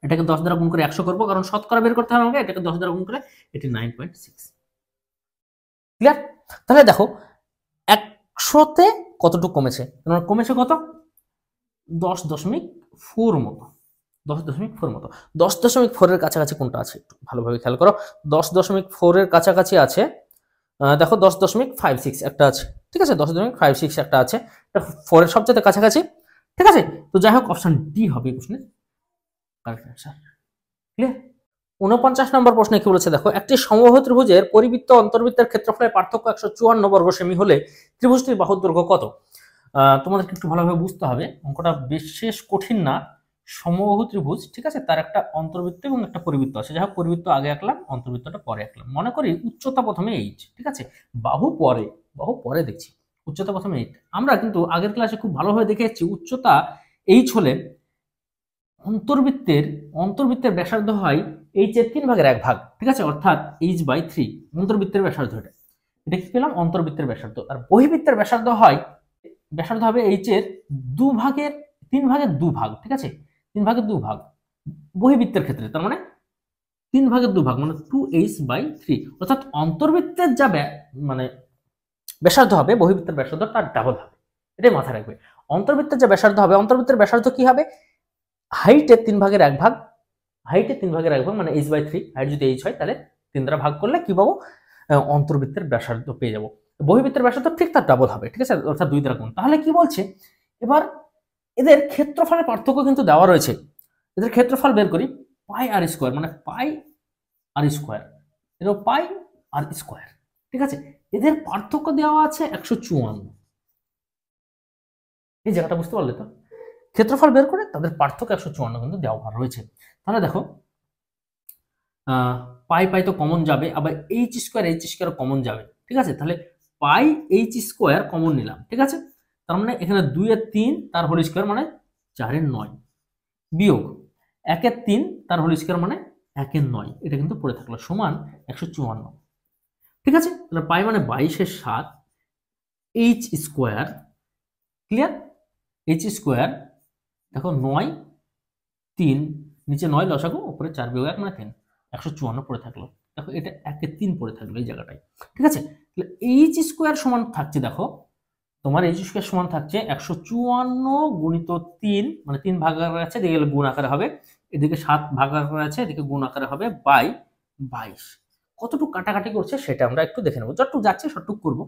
এটাকে 10 দ্বারা গুণ করে 100 করবো, কারণ শতকরা বের করতে হবে আমাকে, এটাকে 10 দ্বারা গুণ করে এটি 9.6। ক্লিয়ার? তাহলে দেখো 100তে কতটুকু কমেছে, কমেছে কত? 10.4 মতো, 10.4 মতো। 10.4 এর কাছাকাছি কোনটা আছে একটু ভালোভাবে খেয়াল করো। 10.4 এর কাছাকাছি আছে, দেখো 10.56 একটা আছে, ঠিক আছে, 10.56 একটা আছে, এটা 4 এর সবচেয়ে কাছাকাছি। ঠিক আছে, তো যাই হোক অপশন ডি হবে প্রশ্নের কারেক্ট আনসার। ক্লিয়ার? 49 নম্বর প্রশ্নে কি বলেছে দেখো, একটি সমবাহু ত্রিভুজের পরিবৃত্ত অন্তর্বৃত্তের ক্ষেত্রফলের পার্থক্য 154 বর্গ সেমি হলে ত্রিভুজটির বাহুর দৈর্ঘ্য কত? তোমাদেরকে একটু ভালোভাবে বুঝতে হবে, অঙ্কটা বিশেষ কঠিন না। সমবাহু ত্রিভুজ, ঠিক আছে, তার একটা অন্তর্বৃত্ত এবং একটা পরিবৃত্ত আছে, যাই হোক পরিবৃত্ত আগে আঁকলাম, অন্তর্বৃত্তটা পরে আঁকলাম। মনে করি উচ্চতা প্রথমে এইচ, ঠিক আছে, বাহু পরে দেখছি, উচ্চতা প্রথমে এইচ। আমরা কিন্তু আগের ক্লাসে খুব ভালোভাবে দেখে যাচ্ছি, উচ্চতা এইচ হলে অন্তর্বৃত্তের অন্তর্বৃত্তের ব্যাসার্ধ হয় এইচ এর 3/1 ঠিক আছে, অর্থাৎ h/3 অন্তর্বৃত্তের ব্যাসার্ধ। এটা কি পেলাম? অন্তর্বৃত্তের ব্যাসার্ধ। আর বহির্বৃত্তের ব্যাসার্ধ হবে এইচ এর 3/2 ঠিক আছে, 3/2 বহির্বৃত্তের ক্ষেত্রে, তার মানে 3/2 মানে 2h/3, অর্থাৎ অন্তর্বৃত্তের যা মানে ব্যাসার্ধ হবে বহির্বৃত্তের ব্যাসার্ধ তার ডাবল হবে। এটাই মাথায় রাখবে। অন্তর্বৃত্তের যে ব্যাসার্ধ হবে, অন্তর্বৃত্তের ব্যাসার্ধ কি হবে? হাইটের 3/1 হাইটের 3/1 মানে h/3, হাইট যদি h হয় তাহলে 3 দ্বারা ভাগ করলে কি পাবো? অন্তর্বৃত্তের ব্যাসার্ধ পেয়ে যাবো। বহির্বৃত্তের ব্যাসার্ধ ঠিক তার ডাবল হবে, ঠিক আছে, অর্থাৎ 2 দ্বারা গুণ। তাহলে কি বলছে এবার? এদের ক্ষেত্রফলের পার্থক্য কিন্তু দেওয়া রয়েছে। এদের ক্ষেত্রফল বের করি, পাই আর স্কোয়ার, মানে পাই আর স্কোয়ার, এটা পাই আর স্কোয়ার, ঠিক আছে। এদের পার্থক্য দেওয়া আছে 154। এই জায়গাটা বুঝতে পারলে তো? ক্ষেত্রফল বের করে তাদের পার্থক্য 154 কিন্তু দেওয়া রয়েছে। তাহলে দেখো, পাই পাই তো কমন যাবে, আবার এইচ স্কোয়ার কমন যাবে, ঠিক আছে। তাহলে পাই এইচ স্কোয়ার কমন নিলাম, ঠিক আছে। তার মানে এখানে 2 এর 3 তার হোল স্কোয়ার মানে 4 এর 9, বিয়োগ 1 এর 3 তার হোল স্কোয়ার মানে 1 এর 9, এটা কিন্তু পড়ে থাকলো, সমান 154, ঠিক আছে। তাহলে পাই মানে 22 এর 7 H square, clear? H square দেখো 9 3 নিচে 9 লসাগু, উপরে 4 বিয়োগ 1 মানে 3, 154 পড়ে থাকলো। দেখো এটা 1 এর 3 পড়ে থাকলো এই জায়গাটায়, ঠিক আছে। তাহলে এইচ স্কোয়ার সমান থাকছে, দেখো তোমার এইচ স্কোয়ার সমান থাকছে 154 গুণিত 3, মানে 3 ভাগ আকারে আছে, এদিকে গুণ আকারে হবে, এদিকে 7 ভাগ আকারে আছে, এদিকে গুণ আকারে হবে, বাই 22। কতটুকু কাটাকাটি করছে সেটা আমরা একটু দেখে নেবো, যতটুকু যাচ্ছে সবটুকু করবো।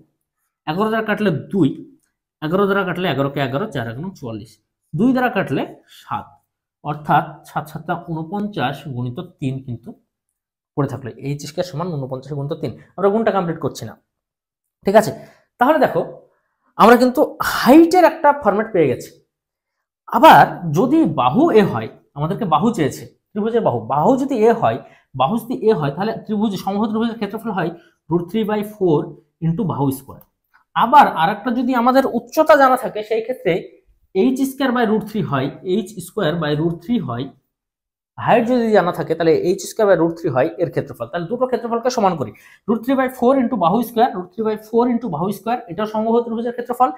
11 দ্বারা কাটলে 2, 11 দ্বারা কাটলে 11 কে 11, 4 11 44, 2 দ্বারা কাটলে 7, অর্থাৎ 7 7 49 গুণিত 3 কিন্তু পড়ে থাকলো। এইচ স্কয়ার সমান 49 গুণিত 3, আমরা গুণটা কমপ্লিট করছি না, ঠিক আছে। তাহলে দেখো আমরা কিন্তু হাইটের একটা ফরম্যাট পেয়ে গেছি। আবার যদি বাহু এ হয়, আমাদেরকে বাহু চেয়েছে, ত্রিভুজের বাহু যদি এ হয়, বাহু যদি এ হয় তাহলে সমবাহু ত্রিভুজের ক্ষেত্রফল হয় √3/4 ইন্টু বাহু স্কোয়ার। আবার আরেকটা যদি আমাদের উচ্চতা জানা থাকে, সেই ক্ষেত্রে এইচ স্কোয়ার বাই √3 হয়, এইচ স্কোয়ার বাই √3 হয়। হাইট যদি জানা থাকে তাহলে এইচ স্কোয়ার বাই √3 হয় এর ক্ষেত্রফল। তাহলে দুটো ক্ষেত্রফলকে সমান করি, √3/4 ইন্টু বাহু স্কোয়ার, √3/4 ইন্টু বাহু স্কোয়ার, এটা সমবাহু ত্রিভুজের ক্ষেত্রফল।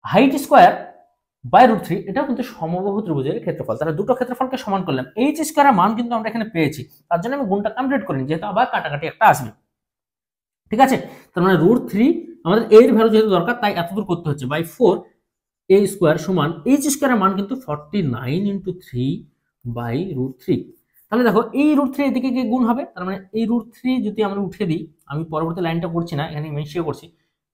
হাইট স্কোয়ার বাই √3, এটাও কিন্তু সমবাহু ত্রিভুজের ক্ষেত্রফল। তাহলে দুটো ক্ষেত্রফলকে সমান করলাম। এইচ স্কোয়ারের মান কিন্তু আমরা এখানে পেয়েছি, তার জন্য আমি গুণটা কমপ্লিট করিনি, যেহেতু আবার কাটাকাটি একটা আসবে, ঠিক আছে। তার মানে √3 আমাদের এর ভ্যালু যেহেতু দরকার, তাই এতদূর করতে হচ্ছে, বাই 4 এ স্কোয়ার সমান এইচ স্কোয়ারের মান কিন্তু 49 ইন্টু 3 বাই √3। তাহলে দেখো এই √3 এদিকে গিয়ে গুণ হবে, তার মানে এই √3 যদি আমরা উঠে দিই, আমি পরবর্তী লাইনটা করছি না, এখানে মেনশিও করছি,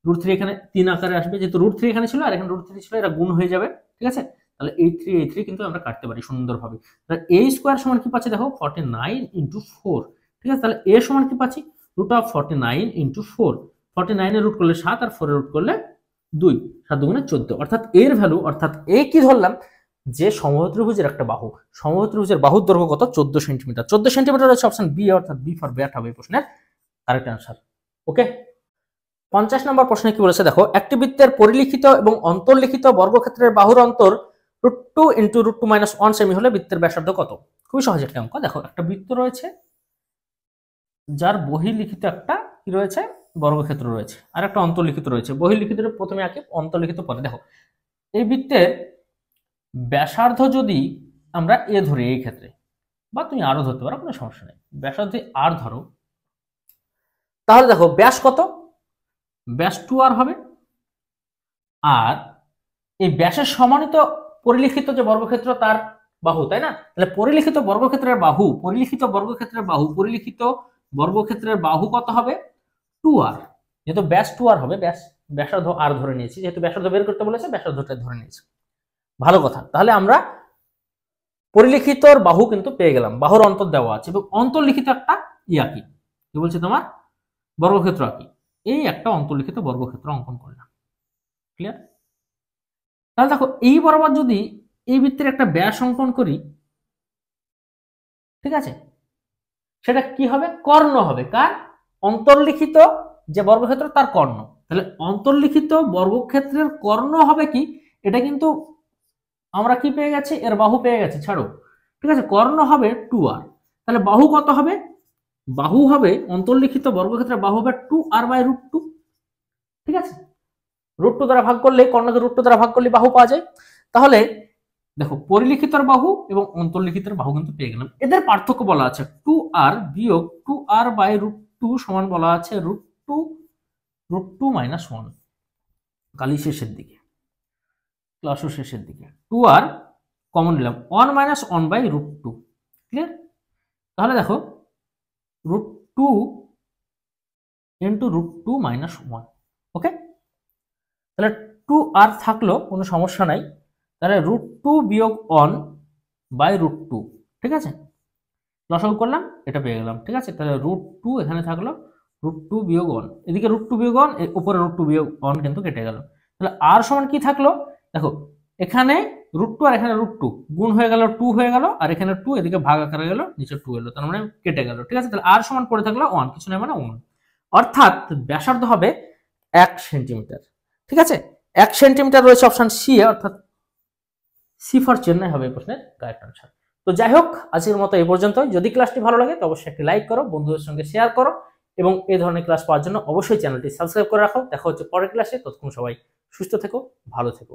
√3 এখানে 3 আকারে আসবে, যেহেতু √3 এখানে ছিল আর এখানে √3 ছিল, এটা গুণ হয়ে যাবে, ঠিক আছে। তাহলে এই 3 কিন্তু আমরা কাটতে পারি সুন্দরভাবে। তাহলে a স্কোয়ার সমান কি পাচ্ছি দেখো 49 ইন্টু 4, ঠিক আছে। তাহলে a সমান কি পাচ্ছি √49 ইন্টু 4, 49 এর রুট করলে 7 আর 4 এর রুট করলে 2, 7 দুগুণে 14, অর্থাৎ এর ভ্যালু, অর্থাৎ এ কি ধরলাম যে সমবাহু ত্রিভুজের একটা বাহু, সমবাহু ত্রিভুজের বাহুর দৈর্ঘ্য কত? 14 সেন্টিমিটার। 14 সেন্টিমিটার হচ্ছে অপশন বি, অর্থাৎ বি ফর ব্যাট হবে এই প্রশ্নের কারেক্ট অ্যান্সার। ওকে, 50 নম্বর প্রশ্নে কি বলেছে দেখো, একটি বৃত্তের পরিলিখিত এবং অন্তর্লিখিত বর্গক্ষেত্রের বাহুর অন্তর √2 ইন্টু √2 - 1 সেমি হলে বৃত্তের ব্যাসার্ধ কত? খুবই সহজ একটা অঙ্ক। দেখো একটা বৃত্ত রয়েছে, যার বহির্লিখিত একটা কি রয়েছে, বর্গক্ষেত্র রয়েছে, আর একটা অন্তর্লিখিত রয়েছে। বহির্লিখিত প্রথমে আঁকি, অন্তর্লিখিত পরে। দেখো এই বৃত্তের ব্যাসার্ধ যদি আমরা এ ধরি এই ক্ষেত্রে, বা তুমি আরো ধরতে পারো, কোনো সমস্যা নেই, ব্যাসার্ধ আর ধরো, তাহলে দেখো ব্যাস কত? ব্যাস 2r হবে। আর এই ব্যাসের সমানিত পরিলিখিত যে বর্গক্ষেত্র তার বাহু, তাই না? তাহলে পরিলিখিত বর্গক্ষেত্রের বাহু কত হবে? 2r, যেহেতু ব্যাস 2r হবে, ব্যাসার্ধ আর ধরে নিয়েছি, যেহেতু ব্যাসার্ধ বের করতে বলেছে ব্যাসার্ধটা ধরে নিয়েছি। ভালো কথা, তাহলে আমরা পরিলিখিত বাহু কিন্তু পেয়ে গেলাম, বাহুর অন্তর দেওয়া আছে, এবং অন্তর্লিখিত একটা আঁকি, কি বলছে তোমার, বর্গক্ষেত্র আঁকি। এই একটা অন্তর্লিখিত বর্গক্ষেত্র অঙ্কন করলাম, ক্লিয়ার? তাহলে দেখো এই বরাবর যদি এই বৃত্তের একটা ব্যাস অঙ্কন করি, ঠিক আছে, সেটা কি হবে? কর্ণ হবে। কার? অন্তর্লিখিত যে বর্গক্ষেত্র তার কর্ণ। তাহলে অন্তর্লিখিত বর্গক্ষেত্রের কর্ণ হবে কি? এটা কিন্তু আমরা কি পেয়ে গেছি, এর বাহু পেয়ে গেছি, ছাড়ো। ঠিক আছে, কর্ণ হবে 2r, তাহলে বাহু কত হবে, বাহু হবে অন্তর্লিখিত বর্গক্ষেত্রের বাহু হবে 2r/√2। ঠিক আছে, √2 দ্বারা ভাগ করলে, কর্ণকে √2 দ্বারা ভাগ করলে বাহু পাওয়া যায়। তাহলে দেখো, পরিলিখিতর বাহু এবং অন্তর্লিখিতের বাহু কিন্তু পেয়ে গেলাম। এদের পার্থক্য বলা আছে 2r বিয়োগ 2r/√2 সমান বলা আছে √2 - 1। কালি শেষের দিকে, ক্লাসও শেষের দিকে 2r কমন নিলাম, 1 - 1/√2। ক্লিয়ার? তাহলে দেখো √2 * √2 - 1। ওকে, তাহলে 2r থাকলো, কোনো সমস্যা নাই। তাহলে √2 বিয়োগ 1/√2। ঠিক আছে, লসাগু করলাম, এটা পেয়ে গেলাম। ঠিক আছে, তাহলে √2 এখানে থাকলো, √2 বিয়োগ 1, এদিকে √2 বিয়োগ 1, উপরে √2 বিয়োগ 1 কিন্তু কেটে গেল। তাহলে r সমান কি থাকলো, দেখো এখানে √2 আর এখানে √2 গুণ হয়ে গেল, 2 হয়ে গেল, আর এখানে 2, এদিকে ভাগ আকারে গেল, নিচে 2 এলো, তার মানে কেটে গেল। ঠিক আছে, তাহলে r সমান পড়ে থাকলো 1, কিছু না মানে 1, অর্থাৎ ব্যাসার্ধ হবে 1 সেন্টিমিটার। ঠিক আছে, 1 সেন্টিমিটার রয়েছে অপশন সি এ, অর্থাৎ সি ফর চেন্নাই হবে এই প্রশ্নের কারেক্ট আনসার। তো যাই হোক, আজকের মতো এই পর্যন্ত। যদি ক্লাসটি ভালো লাগে তো অবশ্যই একটি লাইক করো, বন্ধুদের সঙ্গে শেয়ার করো, এবং এই ধরনের ক্লাস পাওয়ার জন্য অবশ্যই চ্যানেলটি সাবস্ক্রাইব করে রাখো। দেখা হচ্ছে পরের ক্লাসে, ততক্ষণ সবাই সুস্থ থেকো, ভালো থেকো।